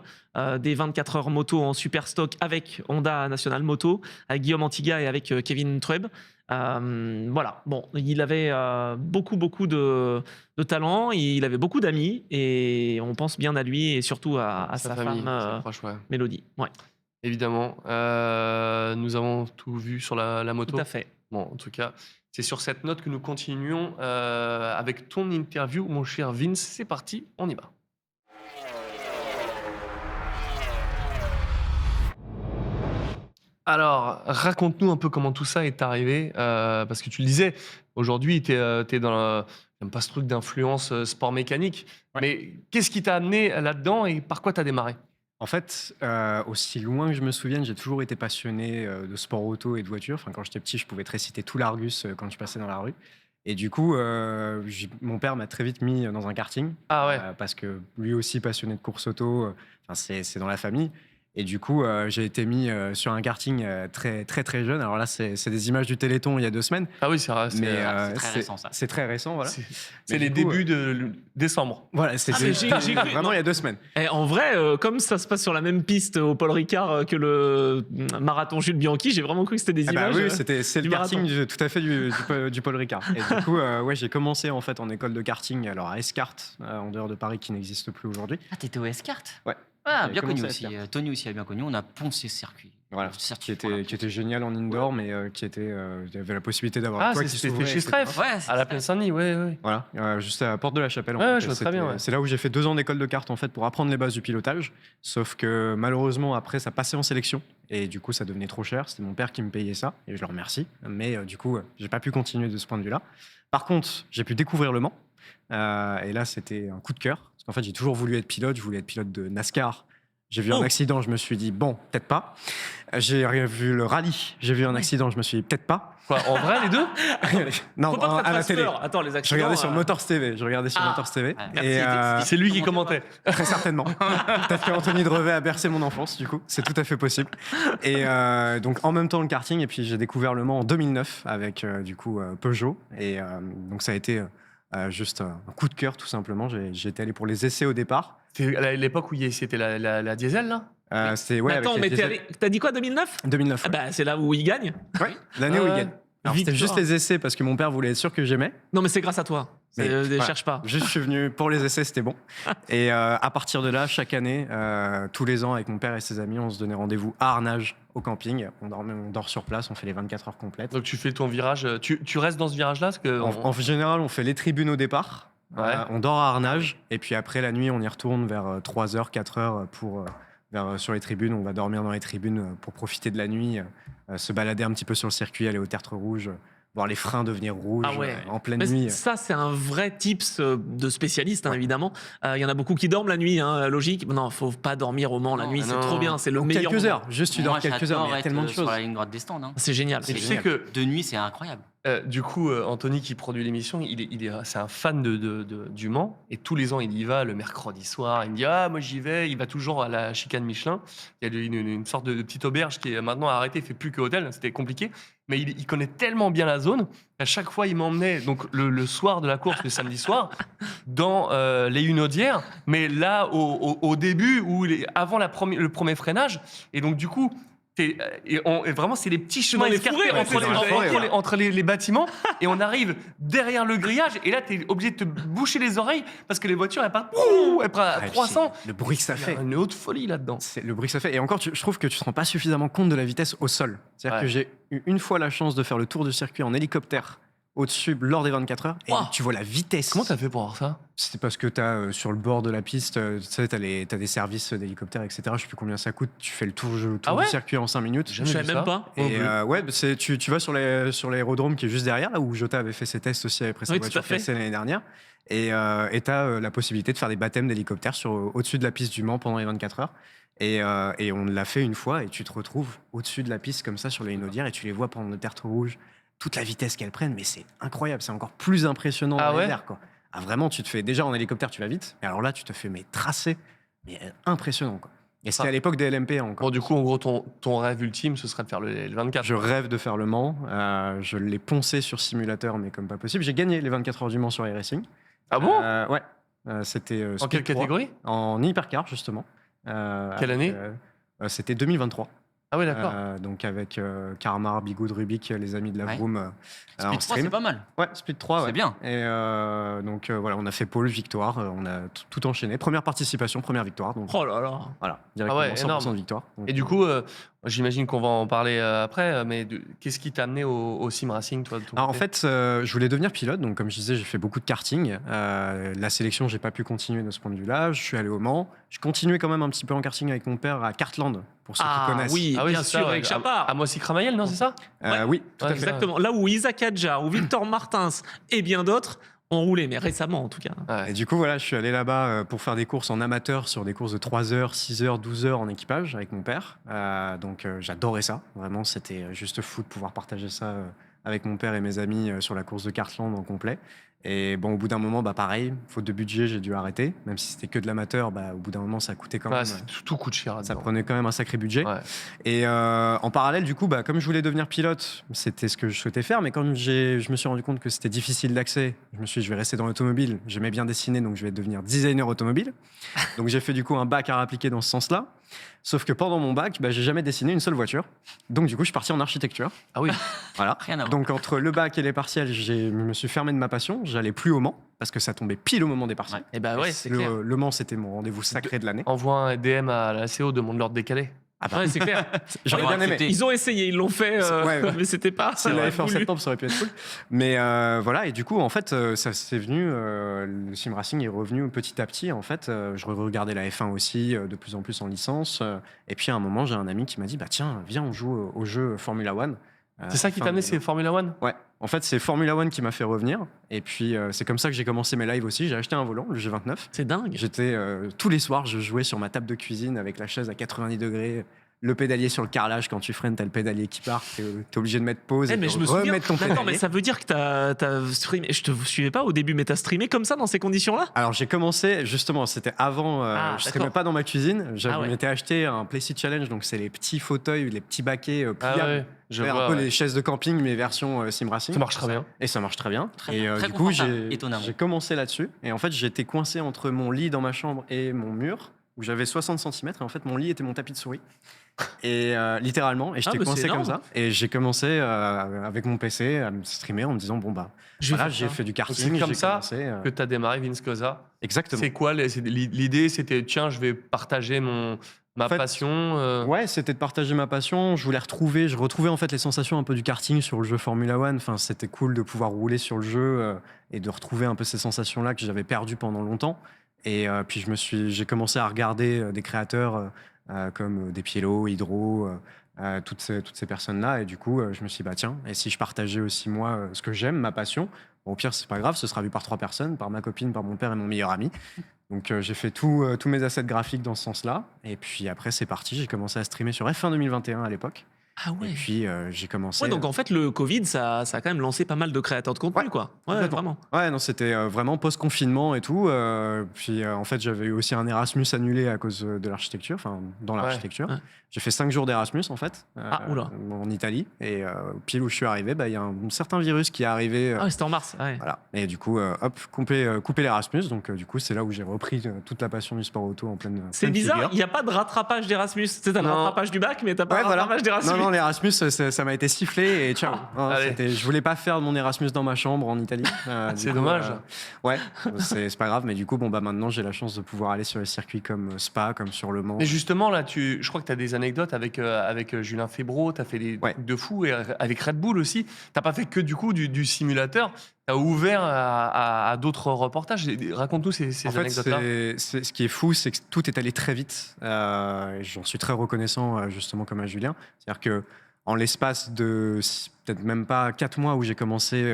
des 24 heures moto en super stock avec Honda National Moto, avec Guillaume Antiga et avec Kevin Trueb. Voilà, bon, il avait beaucoup de talent, il avait beaucoup d'amis et on pense bien à lui et surtout à sa famille, femme ses proches, ouais. Mélodie. Ouais, Évidemment. Nous avons tout vu sur la moto. tout à fait. Bon, en tout cas, c'est sur cette note que nous continuons avec ton interview, mon cher Vince. C'est parti, on y va. Alors, raconte-nous un peu comment tout ça est arrivé, parce que tu le disais, aujourd'hui, tu es dans j'aime pas ce truc d'influence sport mécanique, Ouais. mais qu'est-ce qui t'a amené là-dedans et par quoi tu as démarré? En fait, aussi loin que je me souvienne, j'ai toujours été passionné de sport auto et de voiture. Enfin, quand j'étais petit, je pouvais te réciter tout l'Argus quand je passais dans la rue. Et du coup, mon père m'a très vite mis dans un karting. Ah ouais. Parce que lui aussi passionné de course auto, c'est dans la famille. Et du coup, j'ai été mis sur un karting très jeune. Alors là, c'est des images du Téléthon il y a 2 semaines. Ah oui, c'est vrai. Mais c'est très récent, ça. C'est très récent, voilà. C'est Mais les du coup, débuts de décembre. Voilà, mais c'était j'ai cru- vraiment non. il y a 2 semaines. Et en vrai, comme ça se passe sur la même piste au Paul Ricard que le marathon Jules Bianchi, j'ai vraiment cru que c'était des Ah bah images. oui, c'est du le karting marathon. tout à fait du Paul Ricard. Et du coup, ouais, j'ai commencé en fait en école de karting, alors à Escart, en dehors de Paris, qui n'existe plus aujourd'hui. Ah, t'étais au S-Kart? Ouais. Ah, J'ai bien connu commencé à aussi. Tony aussi a bien connu. On a poncé ce circuit. Voilà, Le qui circuit pour la était génial en indoor, mais qui avait la possibilité d'avoir Ah, le toit qui c'était s'ouvrait, chez etc. Streff, Ouais, c'est à la ça. Plaine-Saint-Denis, ouais. Voilà, juste à la porte de la Chapelle. Ouais, fait. je vois très bien, ouais. C'est là où j'ai fait 2 ans d'école de kart en fait pour apprendre les bases du pilotage. Sauf que malheureusement après ça passait en sélection et du coup ça devenait trop cher. C'était mon père qui me payait ça et je le remercie. Mais du coup j'ai pas pu continuer de ce point de vue-là. Par contre j'ai pu découvrir le Mans et là c'était un coup de cœur parce qu'en fait j'ai toujours voulu être pilote. Je voulais être pilote de NASCAR. J'ai vu un accident, je me suis dit, bon, peut-être pas. J'ai vu le rallye, j'ai vu un accident, je me suis dit, peut-être pas. Quoi, en vrai, les deux? Non, Faut pas que ça te à la fasse télé. peur. Attends, les Je accidents. regardais sur Motors TV. Ouais, merci, Et C'est lui qui commentait. très certainement. Peut-être que Anthony Drevet a bercé mon enfance, du coup. C'est tout à fait possible. Et donc, en même temps, le karting. Et puis, j'ai découvert Le Mans en 2009 avec, Peugeot. Et donc, ça a été juste un coup de cœur, tout simplement. J'étais allé pour les essais au départ. C'est à l'époque où c'était la diesel, là? C'était, Mais avec attends, les mais diesel. t'as dit quoi, 2009? 2009. Ah bah, c'est là où il gagne. Ouais, l'année où il gagne. Alors, c'était Victoire. juste les essais parce que mon père voulait être sûr que j'aimais. Non, mais c'est grâce à toi. Mais, voilà. Cherche pas. Juste, je suis venu pour les essais, c'était bon. Et à partir de là, chaque année, tous les ans, avec mon père et ses amis, on se donnait rendez-vous à Arnage, au camping. On dort sur place, on fait les 24 heures complètes. Donc tu fais ton virage. Tu restes dans ce virage-là parce que En général, on fait les tribunes au départ. Ouais. On dort à Arnage. Et puis après, la nuit, on y retourne vers 3h, 4h sur les tribunes. On va dormir dans les tribunes pour profiter de la nuit, se balader un petit peu sur le circuit, aller au tertre rouge, voir les freins devenir rouges Ah ouais. en pleine Mais nuit. ça, c'est un vrai tips de spécialiste, hein, évidemment. Il y en a beaucoup qui dorment la nuit, hein, logique. Non, faut pas dormir au Mans la Non, nuit, c'est non. trop bien, c'est le Donc, meilleur. quelques moment. heures, juste tu dors Moi, quelques heures, mais il y a j'adore tellement de être choses. sur la ligne droite des stands. Hein. C'est génial. Et tu sais génial. que De nuit, c'est incroyable. du coup, Anthony qui produit l'émission, c'est un fan du Mans et tous les ans il y va le mercredi soir. Il me dit moi j'y vais. Il va toujours à la chicane Michelin. Il y a une sorte de petite auberge qui est maintenant arrêtée, il fait plus que hôtel. C'était compliqué, mais il connaît tellement bien la zone. À chaque fois, il m'emmenait donc le soir de la course, le samedi soir, dans les Hunaudières. Mais là, au début, avant le premier freinage, et donc du coup. Et vraiment, c'est les petits chemins dans les escarpés fourrés, entre, ouais, c'est dans les forêts, entre les bâtiments et on arrive derrière le grillage et là, tu es obligé de te boucher les oreilles parce que les voitures, elles partent à Ah, et puis, 300. le bruit que ça Il y fait. a une haute folie là-dedans. C'est le bruit que ça fait. Et encore, je trouve que tu te rends pas suffisamment compte de la vitesse au sol. C'est-à-dire Ouais. que j'ai eu une fois la chance de faire le tour du circuit en hélicoptère au-dessus lors des 24 heures. Et Wow. tu vois la vitesse. Comment t'as fait pour voir ça? C'est parce que tu as sur le bord de la piste, tu sais, t'as des services d'hélicoptère, etc. Je sais plus combien ça coûte. Tu fais le tour Ah ouais du circuit en 5 minutes. Je savais même pas. Et ouais, tu vas sur l'aérodrome qui est juste derrière, là où Jota avait fait ses tests aussi après sa Oui, tout voiture à fait. cassée l'année dernière. Et tu as la possibilité de faire des baptêmes d'hélicoptère au-dessus de la piste du Mans pendant les 24 heures. Et on l'a fait une fois et tu te retrouves au-dessus de la piste comme ça sur les Hunaudières et tu les vois pendant le tertre rouge, toute la vitesse qu'elles prennent, mais c'est incroyable, c'est encore plus impressionnant Ah dans ouais les airs, quoi. Ah vraiment, tu te fais déjà en hélicoptère, tu vas vite, mais alors là, tu te fais tracé, mais impressionnant, quoi. Et c'était Ah. à l'époque des LMP encore. Bon, du coup, en gros, ton rêve ultime, ce serait de faire le 24. Je rêve de faire le Mans. Je l'ai poncé sur simulateur, mais comme pas possible. J'ai gagné les 24 heures du Mans sur iRacing. Ah bon? Ouais. C'était En Speed quelle 3, catégorie? En hypercar, justement. Quelle année? C'était 2023. Ah oui, d'accord. Donc avec Karmar, Bigoud, Rubik, les amis de la Ouais. Vroom en Speed 3, stream. c'est pas mal. Ouais, Speed 3, ouais. C'est bien. Et donc voilà, on a fait pole, victoire, on a tout enchaîné. Première participation, première victoire. Donc Oh là là. voilà, directement Ah ouais, 100% énorme. de victoire. Donc, Et du coup, j'imagine qu'on va en parler après, mais qu'est-ce qui t'a amené au sim racing, toi, de ton alors, en côté? fait, je voulais devenir pilote. Donc, comme je disais, j'ai fait beaucoup de karting. La sélection, j'ai pas pu continuer de ce point de vue-là. Je suis allé au Mans. Je continuais quand même un petit peu en karting avec mon père à Kartland, pour ceux qui Ah connaissent. oui, Ah oui, bien c'est sûr, ça, ouais. avec Chapard. À Moissy-Cramayel, non, c'est ça? Oui, tout Ouais, à fait. Exactement. Là où Isaac Adjar ou Victor Martins et bien d'autres ont roulé, mais récemment en tout cas. Ouais. Et du coup, voilà, je suis allé là-bas pour faire des courses en amateur sur des courses de 3 heures, 6 heures, 12 heures en équipage avec mon père. Donc, j'adorais ça. Vraiment, c'était juste fou de pouvoir partager ça avec mon père et mes amis sur la course de Kartland en complet. Et bon, au bout d'un moment, pareil, faute de budget, j'ai dû arrêter. Même si c'était que de l'amateur, au bout d'un moment, ça coûtait quand Ouais, même. tout coûte cher Ça là-dedans. prenait quand même un sacré budget. Ouais. Et en parallèle, du coup, comme je voulais devenir pilote, c'était ce que je souhaitais faire. Mais quand je me suis rendu compte que c'était difficile d'accès, je me suis dit, je vais rester dans l'automobile. J'aimais bien dessiner, donc je vais devenir designer automobile. Donc j'ai fait du coup un bac à appliquer dans ce sens-là. Sauf que pendant mon bac, j'ai jamais dessiné une seule voiture. Donc du coup, je suis parti en architecture. Ah oui. Voilà. Rien à voir. Donc entre le bac et les partiels, je me suis fermé de ma passion. J'allais plus au Mans parce que ça tombait pile au moment des partiels. Et bah ouais, c'est clair. Le Mans, c'était mon rendez-vous sacré de l'année. Envoie un DM à la CO, demande l'ordre décalé. Ouais, c'est clair. J'aurais Ils bien vont aimé. accepter. Ils ont essayé, ils l'ont fait, Ouais, ouais. mais c'était pas. S'il l'avait fait en voulu. septembre, ça aurait pu être cool. Mais voilà, et du coup, en fait, ça c'est venu, le sim racing est revenu petit à petit. En fait, je regardais la F1 aussi, de plus en plus en licence. Et puis à un moment, j'ai un ami qui m'a dit, tiens, viens, on joue au jeu Formula One. C'est ça qui t'a amené, c'est Formula One? Ouais. En fait, c'est Formula One qui m'a fait revenir. Et puis, c'est comme ça que j'ai commencé mes lives aussi. J'ai acheté un volant, le G29. C'est dingue. J'étais tous les soirs, je jouais sur ma table de cuisine avec la chaise à 90 degrés, le pédalier sur le carrelage. Quand tu freines, t'as le pédalier qui part. T'es obligé de mettre pause et Mais de je me souviens. remettre ton Attends, pédalier. mais ça veut dire que t'as streamé. Je te suivais pas au début, mais t'as streamé comme ça dans ces conditions-là? Alors j'ai commencé, justement, c'était avant, je ne d'accord. pas dans ma cuisine. Je Ah ouais. m'étais acheté un Placeit Challenge, donc c'est les petits fauteuils, les petits baquets Ah pliables. ouais, je Un vois, peu ouais. les chaises de camping, mais version sim racing. Ça marche très bien. Et ça marche très bien. Très et bien, très du coup, confortable, étonnamment. j'ai commencé là-dessus. Et en fait, j'étais coincé entre mon lit dans ma chambre et mon mur, où j'avais 60 cm. Et en fait, mon lit était mon tapis de souris. Et littéralement, et j'étais mais c'est coincé comme énorme. ça. Et j'ai commencé avec mon PC à me streamer en me disant bon bah Je vais voilà, faire j'ai ça. fait du karting. c'est comme j'ai ça commencé, Que tu as démarré Vince Cosa. exactement. C'est quoi l'idée? C'était tiens, je vais partager ma En fait, passion. Ouais, c'était de partager ma passion. Je retrouvais en fait les sensations un peu du karting sur le jeu Formula One. Enfin, c'était cool de pouvoir rouler sur le jeu et de retrouver un peu ces sensations-là que j'avais perdues pendant longtemps. Et puis j'ai commencé à regarder des créateurs comme Despiello, Hydro, toutes ces personnes-là. Et du coup, je me suis dit, bah tiens, et si je partageais aussi moi ce que j'aime, ma passion. Bon, au pire, c'est pas grave, ce sera vu par 3 personnes, par ma copine, par mon père et mon meilleur ami. Donc j'ai fait tous mes assets graphiques dans ce sens-là. Et puis après, c'est parti. J'ai commencé à streamer sur F1 2021 à l'époque. Ah ouais. Et puis j'ai commencé. Ouais, donc en fait, le Covid, ça a quand même lancé pas mal de créateurs de contenu, Ouais, quoi. Ouais, complètement. vraiment. Ouais, non, c'était vraiment post-confinement et tout. Puis en fait, j'avais eu aussi un Erasmus annulé à cause de l'architecture, enfin dans l'architecture. ouais. J'ai fait 5 jours d'Erasmus en fait, oula. en Italie. Et pile où je suis arrivé, bah, il y a un certain virus qui est arrivé. Ah ouais, c'était en mars. Ouais. Voilà. Et du coup, hop, couper l'Erasmus. Donc du coup, c'est là où j'ai repris toute la passion du sport auto en pleine. C'est pleine bizarre, figure. il n'y a pas de rattrapage d'Erasmus. C'est un Non. rattrapage du bac, mais t'as pas Ouais, de voilà. rattrapage d'Erasmus. Non, l'Erasmus, ça m'a été sifflé et ciao. Hein, Allez. je voulais pas faire mon Erasmus dans ma chambre en Italie. Du C'est coup, dommage. Ouais, c'est pas grave, mais du coup, bon, bah, maintenant, j'ai la chance de pouvoir aller sur les circuits comme Spa, comme sur Le Mans. Mais justement, là, je crois que tu as des anecdotes avec Julien Febro, tu as fait des Ouais. trucs de fou, et avec Red Bull aussi. Tu pas fait que du coup du simulateur, tu as ouvert à d'autres reportages. Raconte-nous ces En fait, anecdotes-là. ce qui est fou, c'est que tout est allé très vite. Et j'en suis très reconnaissant, justement, comme à Julien. C'est-à-dire que en l'espace de peut-être même pas 4 mois où j'ai commencé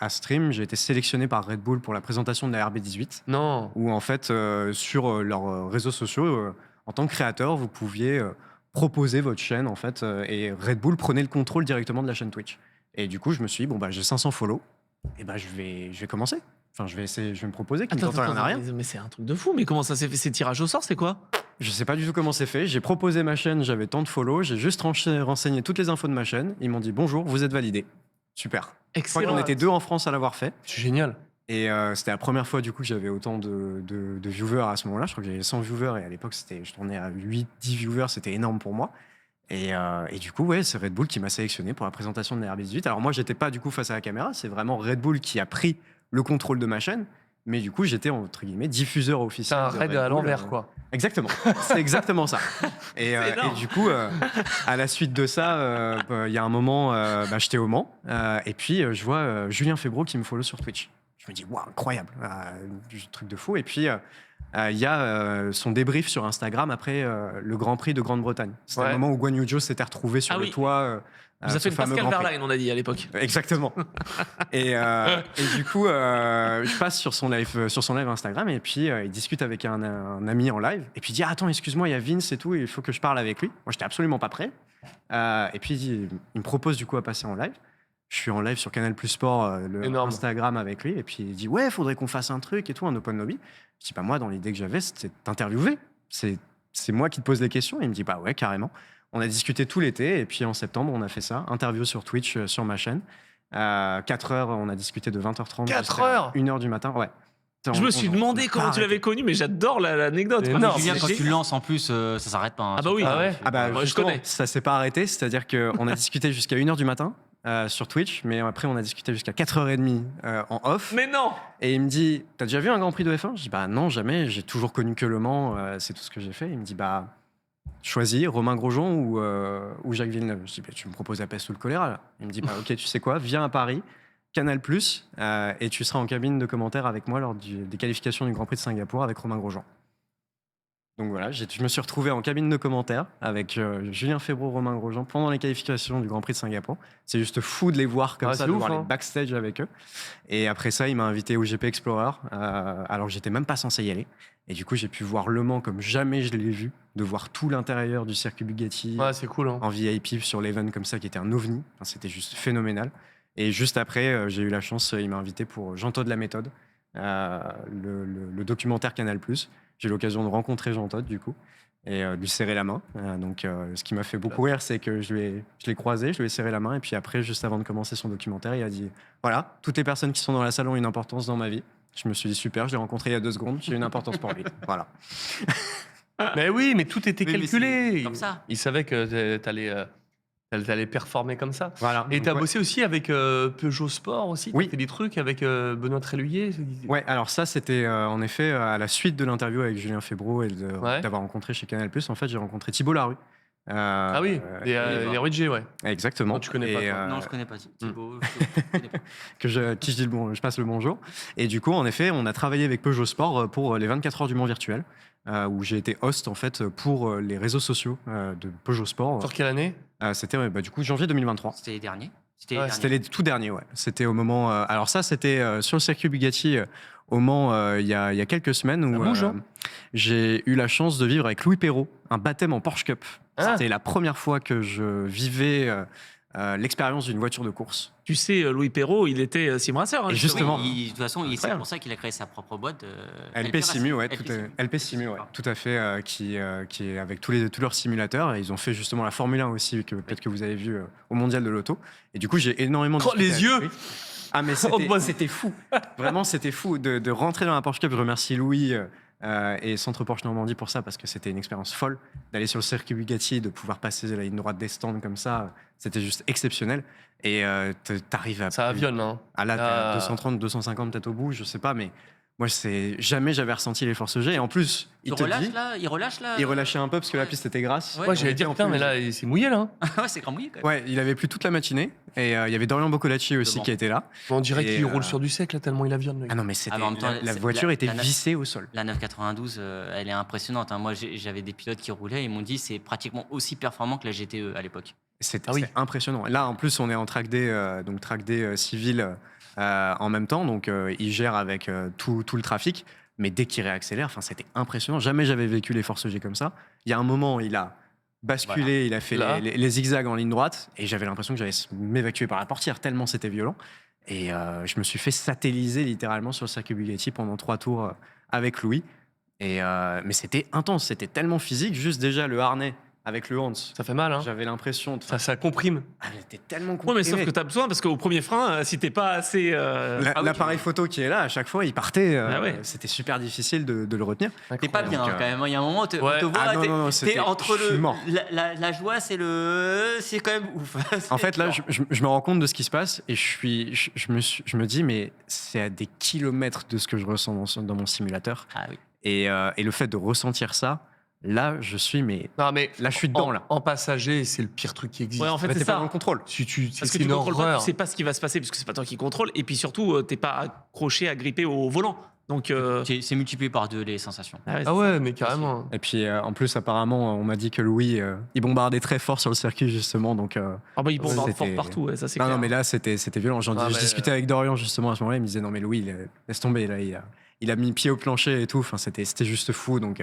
à stream, j'ai été sélectionné par Red Bull pour la présentation de la RB18. Non. Où en fait, sur leurs réseaux sociaux, en tant que créateur, vous pouviez proposer votre chaîne en fait, et Red Bull prenait le contrôle directement de la chaîne Twitch. Et du coup, je me suis dit bon bah j'ai 500 follow, et bah je vais commencer. Enfin, je vais me proposer, qui ne tente rien à rien. mais c'est un truc de fou. Mais comment ça s'est fait? Ces tirages au sort, c'est quoi? Je sais pas du tout comment c'est fait. J'ai proposé ma chaîne, j'avais tant de follow, j'ai juste renseigné toutes les infos de ma chaîne. Ils m'ont dit bonjour, vous êtes validé. Super. Je crois Excellent. qu'on était 2 en France à l'avoir fait. C'est génial. Et c'était la première fois du coup que j'avais autant de viewers à ce moment-là. Je crois que j'avais 100 viewers et à l'époque je tournais à 8-10 viewers, c'était énorme pour moi. Et du coup, ouais, c'est Red Bull qui m'a sélectionné pour la présentation de la RB18. Alors moi, j'étais pas du coup face à la caméra, c'est vraiment Red Bull qui a pris le contrôle de ma chaîne. Mais du coup, j'étais entre guillemets diffuseur C'est officiel. un de raid Red à Bull, l'envers, quoi. Exactement, c'est exactement ça. Et énorme. du coup, à la suite de ça, il y a un moment, j'étais au Mans, et puis je vois Julien Febro qui me follow sur Twitch. Je me dis, waouh, incroyable, truc de fou. Et puis, il y a son débrief sur Instagram après le Grand Prix de Grande-Bretagne. C'était Ouais. le moment où Guan Yu Zhou s'était retrouvé sur Ah le oui. toit. Vous avez ce fait le fameux Pascal Grand Prix. Verlaine, on a dit à l'époque. Exactement. Et du coup, je passe sur son live Instagram et puis il discute avec un ami en live. Et puis il dit attends, excuse-moi, il y a Vince et tout, il faut que je parle avec lui. Moi, j'étais absolument pas prêt. Et puis il me propose du coup à passer en live. Je suis en live sur Canal Plus Sport, le Énorme. Instagram avec lui. Et puis il dit ouais, faudrait qu'on fasse un truc et tout, un open lobby. Je dis pas moi, dans l'idée que j'avais, c'était de t'interviewer. C'est moi qui te pose les questions. Et il me dit bah ouais, carrément. On a discuté tout l'été et puis en septembre, on a fait ça. Interview sur Twitch, sur ma chaîne. 4 heures, on a discuté de 20h30 4 jusqu'à heures 1h du matin. Ouais. Je me suis demandé comment tu l'avais connu, mais j'adore l'anecdote. C'est quoi. énorme. Julien, C'est quand génial. tu le lances en plus, ça s'arrête pas. Hein, Ah bah oui. Ah ouais. Ah bah Moi, je justement, connais. ça s'est pas arrêté, c'est-à-dire qu'on a discuté jusqu'à 1h du matin sur Twitch, mais après on a discuté jusqu'à 4h30 en off. Mais non. Et il me dit, t'as déjà vu un Grand Prix de F1 Je dis bah non, jamais, j'ai toujours connu que Le Mans, c'est tout ce que j'ai fait. Il me dit bah choisis Romain Grosjean ou Jacques Villeneuve. Je dis bah, tu me proposes la peste ou le choléra là. Il me dit bah ok, tu sais quoi, viens à Paris, Canal+, et tu seras en cabine de commentaires avec moi lors des qualifications du Grand Prix de Singapour avec Romain Grosjean. Donc voilà, je me suis retrouvé en cabine de commentaires avec Julien Febvre, Romain Grosjean pendant les qualifications du Grand Prix de Singapour. C'est juste fou de les voir comme Ouais, ça, c'est de ouf, voir hein. les backstage avec eux. Et après ça, il m'a invité au GP Explorer, alors que j'étais même pas censé y aller. Et du coup, j'ai pu voir Le Mans comme jamais je l'ai vu, de voir tout l'intérieur du circuit Bugatti Ouais, c'est cool. Hein. en VIP sur l'Even comme ça, qui était un ovni. Enfin, c'était juste phénoménal. Et juste après, j'ai eu la chance, il m'a invité pour Jean Todt la méthode, le documentaire Canal+. J'ai eu l'occasion de rencontrer Jean Todt, du coup, et de lui serrer la main. Ce qui m'a fait beaucoup rire, c'est que je l'ai croisé, je lui ai serré la main, et puis après, juste avant de commencer son documentaire, il a dit « Voilà, toutes les personnes qui sont dans la salle ont une importance dans ma vie. » Je me suis dit « Super, je l'ai rencontré il y a 2 secondes, j'ai une importance pour lui. » Voilà. Mais oui, mais tout était Oui, mais calculé. c'est comme ça. Il savait que t'allais performer comme ça. Voilà. Et Donc, t'as ouais. bossé aussi avec Peugeot Sport aussi. Oui. T'as fait des trucs avec Benoît Tréluyer. Ouais, alors ça, c'était en effet à la suite de l'interview avec Julien Febvre et Ouais. d'avoir rencontré chez Canal+. En fait, j'ai rencontré Thibault Larue. Ah oui, les RUG, ouais. Exactement. Non, tu connais pas, Et, toi. Non, je connais pas Thibaut. Je connais pas. qui je passe le bonjour. Et du coup, en effet, on a travaillé avec Peugeot Sport pour les 24 heures du Mans virtuel, où j'ai été host en fait pour les réseaux sociaux de Peugeot Sport. Sur quelle année? C'était du coup janvier 2023. C'était les derniers. C'était les tout derniers, ouais. C'était au moment. Alors ça, c'était sur le circuit Bugatti au Mans il y a quelques semaines où bouge, hein. j'ai eu la chance de vivre avec Louis Perrault un baptême en Porsche Cup. Ah. C'était la première fois que je vivais l'expérience d'une voiture de course. Tu sais, Louis Perrault, il était sim racer. Hein, Et justement. justement. Oui, de toute façon, c'est Incroyable. pour ça qu'il a créé sa propre boîte. LP Simu, ouais, LP tout Simu. LP Simu, ouais, tout à fait, qui est avec tous leurs simulateurs. Et ils ont fait justement la Formule 1 aussi, que peut-être que vous avez vu au Mondial de l'Auto. Et du coup, j'ai énormément Oh, discuté les avec yeux lui. Ah, mais Oh, bah, c'était fou. Vraiment, c'était fou de rentrer dans la Porsche Cup. Je remercie Louis et Centre Porsche Normandie pour ça, parce que c'était une expérience folle d'aller sur le circuit Bugatti, de pouvoir passer la ligne droite des stands comme ça. C'était juste exceptionnel. Et t'arrives à... Ça avionne, hein. Ah là, t'es à Ah. 230, 250 peut-être au bout, je sais pas, mais moi, jamais j'avais ressenti les forces G. Et en plus, il relâche là. il relâchait un peu parce que la Ouais. piste était grasse. Ouais, Ouais, j'allais dire, putain, mais là, c'est mouillé, là. Ouais, c'est grand mouillé quand même. Ouais, il avait plu toute la matinée. Et il y avait Dorian Boccolacci aussi Devant. qui était là. On dirait Et, qu'il roule sur du sec, là, tellement il avionne. le gars. Ah non, mais c'était, Ah, mais en même temps, la c'est- voiture était la- vissée au sol. La 992, elle est impressionnante. Hein. Moi, j'avais des pilotes qui roulaient et ils m'ont dit c'est pratiquement aussi performant que la GTE à l'époque. C'était Ah oui. c'était impressionnant. Là, en plus, on est en track day, donc track day civil en même temps. Donc, il gère avec tout le trafic. Mais dès qu'il réaccélère, c'était impressionnant. Jamais j'avais vécu les forces G comme ça. Il y a un moment, il a basculé, Voilà. il a fait Là. les zigzags en ligne droite. Et j'avais l'impression que j'allais m'évacuer par la portière, tellement c'était violent. Et je me suis fait satelliser littéralement sur le circuit Bugatti pendant 3 tours avec Louis. Mais c'était intense, c'était tellement physique. Juste déjà le harnais avec le Hans. Ça fait mal, hein. J'avais l'impression de... Ça comprime. Ah, j'étais tellement Ouais, mais sauf comprimé. que tu as besoin, parce qu'au premier frein, si t'es pas assez. L'appareil photo qui est là, à chaque fois, il partait. Ah ouais. C'était super difficile de le retenir. T'es pas bien Donc, hein, quand même. Il y a un moment, on te Ouais. voit, Ah, non, t'es- non, t'es c'était- entre je suis mort. la joie, c'est quand même ouf. En fait, là, je me rends compte de ce qui se passe et je me dis, mais c'est à des kilomètres de ce que je ressens dans mon simulateur. Ah oui. Et le fait de ressentir ça, là, je suis, mais Non, mais là, je suis dedans, en, là. en passager, c'est le pire truc qui existe. Ouais, en fait, Bah, c'est t'es pas ça. dans le contrôle. C'est Parce que une tu contrôles pas, horreur. tu sais pas ce qui va se passer, puisque c'est pas toi qui contrôle. Et puis surtout, t'es pas accroché, agrippé au volant. Donc. C'est multiplié par 2 les sensations. c'est Ah ouais, ça. mais carrément. Et puis, en plus, apparemment, on m'a dit que Louis, il bombardait très fort sur le circuit, justement. Donc, Ah bah, il bombarde C'était- fort partout, ouais, ça c'est non, clair. non, mais là, c'était violent. Ah, Je mais, discutais avec Dorian, justement, à ce moment-là. Il me disait, non, mais Louis, laisse tomber. Là, il a mis pied au plancher et tout. Enfin, c'était juste fou. Donc,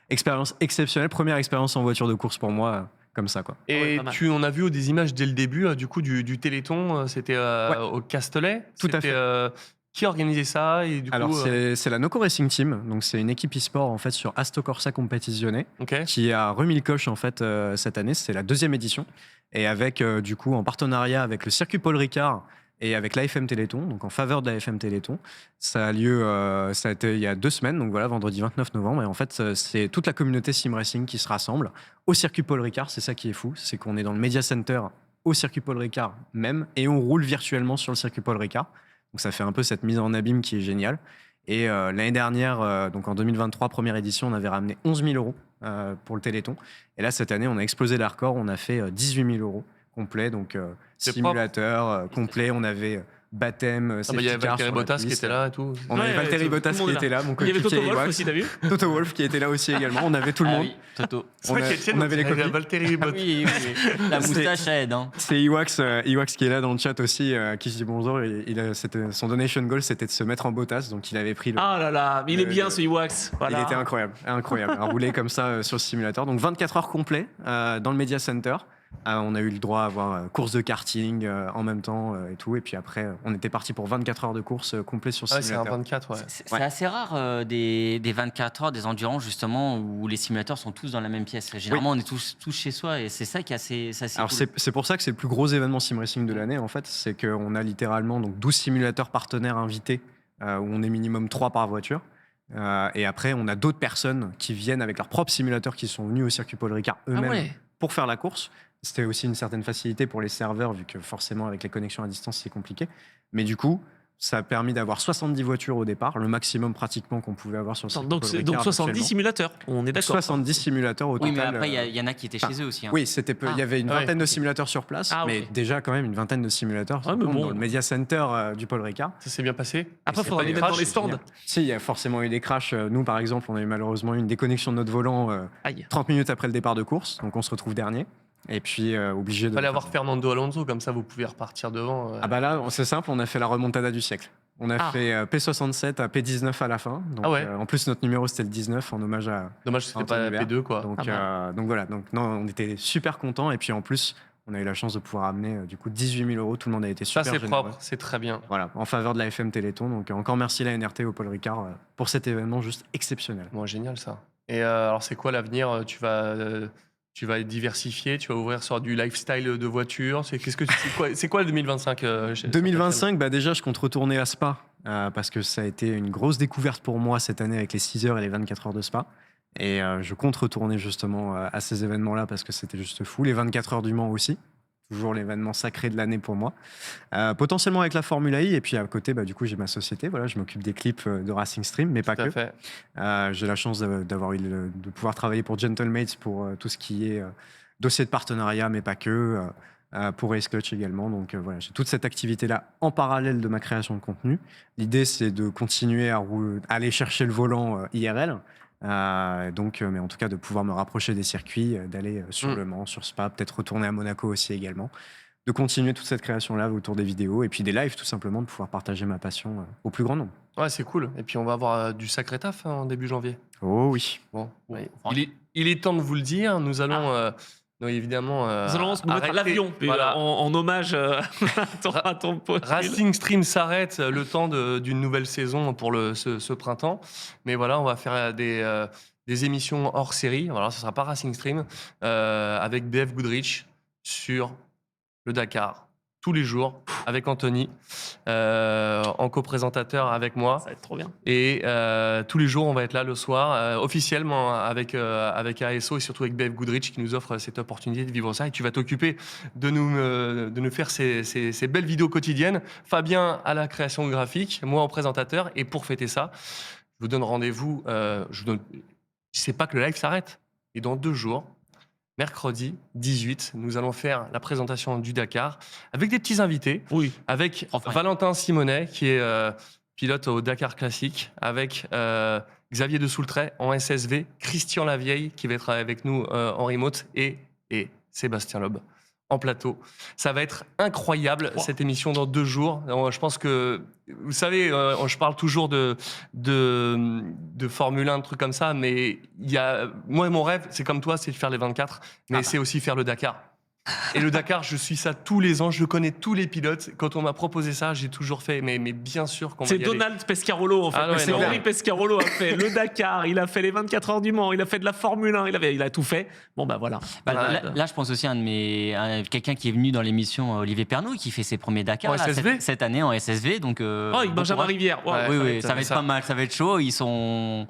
expérience exceptionnelle. Première expérience en voiture de course pour moi, comme ça, quoi. Ouais, Et pas mal. on a vu des images dès le début, du coup, du Téléthon. C'était au Castellet. Tout à C'était, fait. Qui organisait ça et du Alors, coup, c'est la Noco Racing Team. Donc, c'est une équipe e-sport, en fait, sur Asto Corsa Competizione, ok. qui a remis le coche, en fait, cette année. C'est la 2e édition. Et avec, du coup, en partenariat avec le circuit Paul Ricard et avec l'AFM Téléthon, donc en faveur de l'AFM Téléthon. Ça a lieu, ça a été il y a 2 semaines, donc voilà, vendredi 29 novembre. Et en fait, c'est toute la communauté Sim Racing qui se rassemble au circuit Paul Ricard. C'est ça qui est fou, c'est qu'on est dans le Media Center au circuit Paul Ricard même, et on roule virtuellement sur le circuit Paul Ricard. Donc ça fait un peu cette mise en abîme qui est géniale. Et l'année dernière, donc en 2023, première édition, on avait ramené 11 000 euros pour le Téléthon. Et là, cette année, on a explosé les records. On a fait 18 000 euros complet, donc C'est simulateur complet. On avait baptême, Ah bah, il y safety avait car Valtteri sur la Bottas qui piste. était là et tout. On avait Ouais, Valtteri tout Bottas le monde qui est était là, mon Il y avait coéquipier Toto Wolff Ewoks. aussi, t'as vu? Toto Wolff qui était là aussi également. On avait tout le Ah monde. oui, Toto. C'est vrai On a- qu'Etienne, on avait les dirait copies. Valtteri Ah Bottas. oui, oui. La moustache, ça aide. Hein. C'est Ewoks qui est là dans le chat aussi, qui se dit bonjour. Son donation goal, c'était de se mettre en Bottas, donc il avait pris le. Ah là là, mais il est bien ce Ewax. Il était incroyable, incroyable. À rouler comme ça sur le simulateur. Donc 24 heures complet dans le Media Center. On a eu le droit à avoir course de karting en même temps et tout. Et puis après, on était parti pour 24 heures de course complet sur Ah ouais, c'est un simulateur. 24, ouais. C'est assez rare des 24 heures, des endurants justement, où les simulateurs sont tous dans la même pièce. Généralement, on est tous chez soi et c'est ça qui est assez Alors cool. c'est pour ça que c'est le plus gros événement sim racing de l'année en fait, c'est qu'on a littéralement donc 12 simulateurs partenaires invités où on est minimum 3 par voiture. Et après on a d'autres personnes qui viennent avec leurs propres simulateurs qui sont venus au circuit Paul Ricard Ah eux-mêmes ouais. pour faire la course. C'était aussi une certaine facilité pour les serveurs vu que forcément avec les connexions à distance c'est compliqué. Mais du coup ça a permis d'avoir 70 voitures au départ, le maximum pratiquement qu'on pouvait avoir sur le circuit Donc, Paul c'est- Ricard donc 70 actuellement. simulateurs, on est d'accord. 70 simulateurs au Oui, mais total. après, il y en a qui étaient chez eux aussi. Hein. Oui, c'était peu. Ah. Il y avait une Ah ouais. vingtaine de simulateurs sur place, Ah, mais ok. déjà quand même une vingtaine de simulateurs Ouais, mais bon. dans le Media Center du Paul Ricard. Ça s'est bien passé. Après, Et c'est faudra pas les des mettre dans crashs, les stands. Génial. Si, il y a forcément eu des crashs. Nous, par exemple, on a eu malheureusement une déconnexion de notre volant Aïe. 30 minutes après le départ de course, donc on se retrouve dernier. Et puis obligé de. Fallait avoir Fernando Alonso, comme ça vous pouvez repartir devant. Ah bah là, c'est simple, on a fait la remontada du siècle. On a Ah. fait P67 à P19 à la fin. Donc, Ah ouais. en plus, notre numéro c'était le 19 en hommage à. Dommage que c'était Anthony pas Hubert. P2, quoi. Donc, Ah donc voilà. Donc non, on était super contents. Et puis en plus, on a eu la chance de pouvoir amener du coup 18 000 €. Tout le monde a été Ça, super c'est généreux. propre, c'est très bien. Voilà, en faveur de la FM Téléthon. Donc encore merci la NRT au Paul Ricard pour cet événement juste exceptionnel. Bon, génial, ça. Et alors, c'est quoi l'avenir? Tu vas diversifier, tu vas ouvrir sur du lifestyle de voiture. C'est quoi le 2025 chez 2025, bah déjà, je compte retourner à Spa parce que ça a été une grosse découverte pour moi cette année avec les 6 heures et les 24 heures de Spa. Et je compte retourner justement à ces événements-là parce que c'était juste fou. Les 24 heures du Mans aussi, toujours l'événement sacré de l'année pour moi. Potentiellement avec la Formule I. Et puis à côté, bah, du coup, j'ai ma société. Voilà, je m'occupe des clips de Racing Stream, mais pas Tout à que. fait. J'ai la chance de pouvoir travailler pour Gentlemates pour tout ce qui est dossier de partenariat, mais pas que. Pour Race Clutch également. Donc voilà, j'ai toute cette activité-là en parallèle de ma création de contenu. L'idée, c'est de continuer à aller chercher le volant IRL. Mais en tout cas, de pouvoir me rapprocher des circuits, d'aller sur Le Mans, sur Spa, peut-être retourner à Monaco aussi également. De continuer toute cette création-là autour des vidéos et puis des lives, tout simplement, de pouvoir partager ma passion au plus grand nombre. Ouais, c'est cool. Et puis, on va avoir du sacré taf en début janvier. Oh oui. Bon, Bon, ouais. franchement. Il est temps de vous le dire. Nous allons, donc, évidemment, Nous allons nous mettre à arrêter. l'avion Voilà. en hommage à ton pote. Racing Stream s'arrête le temps d'une nouvelle saison pour ce printemps. Mais voilà, on va faire des émissions hors série. Voilà, ce ne sera pas Racing Stream avec BF Goodrich sur le Dakar tous les jours avec Anthony en co-présentateur avec moi. Ça va être trop bien. Et tous les jours, on va être là le soir, officiellement avec ASO et surtout avec BF Goodrich qui nous offre cette opportunité de vivre ça. Et tu vas t'occuper de nous faire ces belles vidéos quotidiennes. Fabien à la création graphique, moi en présentateur. Et pour fêter ça, je vous donne rendez-vous. C'est pas que le live s'arrête. Et dans 2 jours, mercredi 18, nous allons faire la présentation du Dakar avec des petits invités. Oui. Avec Enfin. Valentin Simonet, qui est pilote au Dakar Classique, avec Xavier de Soultret en SSV, Christian Lavieille, qui va être avec nous en remote, et Sébastien Loeb en plateau. Ça va être incroyable, cette émission, dans 2 jours. Je pense que, vous savez, je parle toujours de Formule 1, de trucs comme ça, mais moi, mon rêve, c'est comme toi, c'est de faire les 24, mais c'est aussi faire le Dakar. Et le Dakar, je suis ça tous les ans, je connais tous les pilotes. Quand on m'a proposé ça, j'ai toujours fait, mais bien sûr qu'on va C'est y aller. Donald Pescarolo, en fait. Ah ouais, C'est non, Henri ouais. Pescarolo a fait le Dakar, il a fait les 24 heures du Mans, il a fait de la Formule 1, il a tout fait. Bon, bah voilà. Bah, Ouais. là, je pense aussi à quelqu'un qui est venu dans l'émission, Olivier Pernou, qui fait ses premiers Dakar En là, SSV? cette année en SSV. Donc, Oh, avec bon Benjamin courage. Rivière. Ouais, Ouais, Oui, ça va être ça. pas mal, ça va être chaud. Ils sont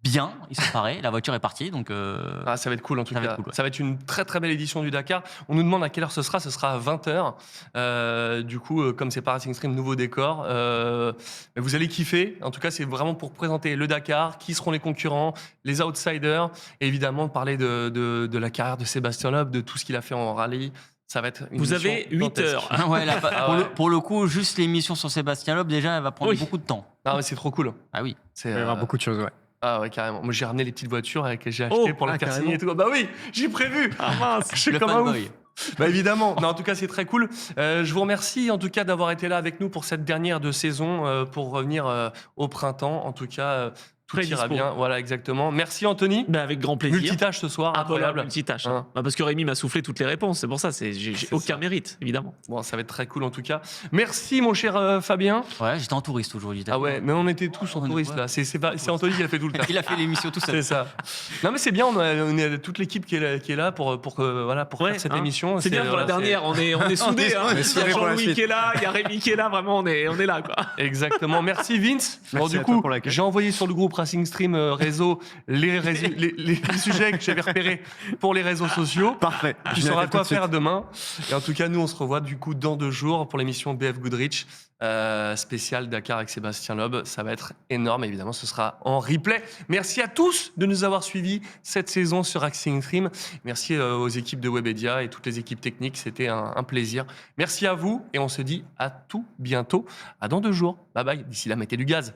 bien, ils sont parés, la voiture est partie. Donc, Ça va être cool en tout Ça va cas. être cool, ouais. Ça va être une très très belle édition du Dakar. On nous demande à quelle heure ce sera. Ce sera à 20h. Du coup, comme c'est pas Racing Stream, nouveau décor. Mais vous allez kiffer. En tout cas, c'est vraiment pour présenter le Dakar, qui seront les concurrents, les outsiders. Et évidemment, parler de la carrière de Sébastien Loeb, de tout ce qu'il a fait en rallye. Ça va être une Vous émission avez 8 dantesque. heures. Ah ouais, là, Ah pour, ouais. pour le coup, juste l'émission sur Sébastien Loeb, déjà, elle va prendre Oui. beaucoup de temps. Ah, mais c'est trop cool. Ah oui. C'est, Il va y avoir euh, beaucoup de choses, ouais. Ah ouais, carrément. Moi, j'ai ramené les petites voitures que j'ai achetées Oh, pour le ah, karting et tout. Bah oui, j'ai prévu. Ah mince. Je suis Le comme un ouf. fanboy. Bah évidemment. Non, en tout cas, c'est très cool. Je vous remercie en tout cas d'avoir été là avec nous pour cette dernière de saison, pour revenir au printemps. En tout cas, tout Très ira dispo. bien. Voilà, exactement. Merci Anthony. Bah, avec grand plaisir. Multitâche ce soir, Ah, voilà, incroyable. multitâche. Hein. Bah, parce que Rémi m'a soufflé toutes les réponses, c'est pour ça, j'ai C'est aucun ça. mérite, évidemment. Bon, ça va être très cool en tout cas. Merci mon cher Fabien. Ouais, j'étais en touriste aujourd'hui. Ah ouais, mais on était tous en On est- touriste ouais. là. C'est Anthony qui a fait tout le temps. Il a fait l'émission tout seul. C'est ça. Non mais c'est bien, on a toute l'équipe qui est là pour Ouais, faire cette hein. émission. C'est bien pour la voilà, dernière, on est soudés. Hein. on est Il y a soudés pour la Jean-Louis suite. qui est là, il y a Rémi qui est là, vraiment, on est là, quoi. Exactement. Merci Vince. Merci Bon, du à toi coup, pour l'accueil. j'ai envoyé sur le groupe Racing Stream réseau les sujets que j'avais repérés pour les réseaux sociaux. Parfait. Tu Je m'y sauras attelle tout quoi de suite. faire demain. Et en tout cas, nous, on se revoit du coup dans 2 jours pour l'émission BF Goodrich spéciale Dakar avec Sébastien Loeb. Ça va être énorme. Évidemment, ce sera en replay. Merci à tous de nous avoir suivis cette saison sur Racing Stream. Merci aux équipes de Webedia et toutes les équipes techniques. C'était un plaisir. Merci à vous et on se dit à tout bientôt. À dans 2 jours. Bye bye. D'ici là, mettez du gaz.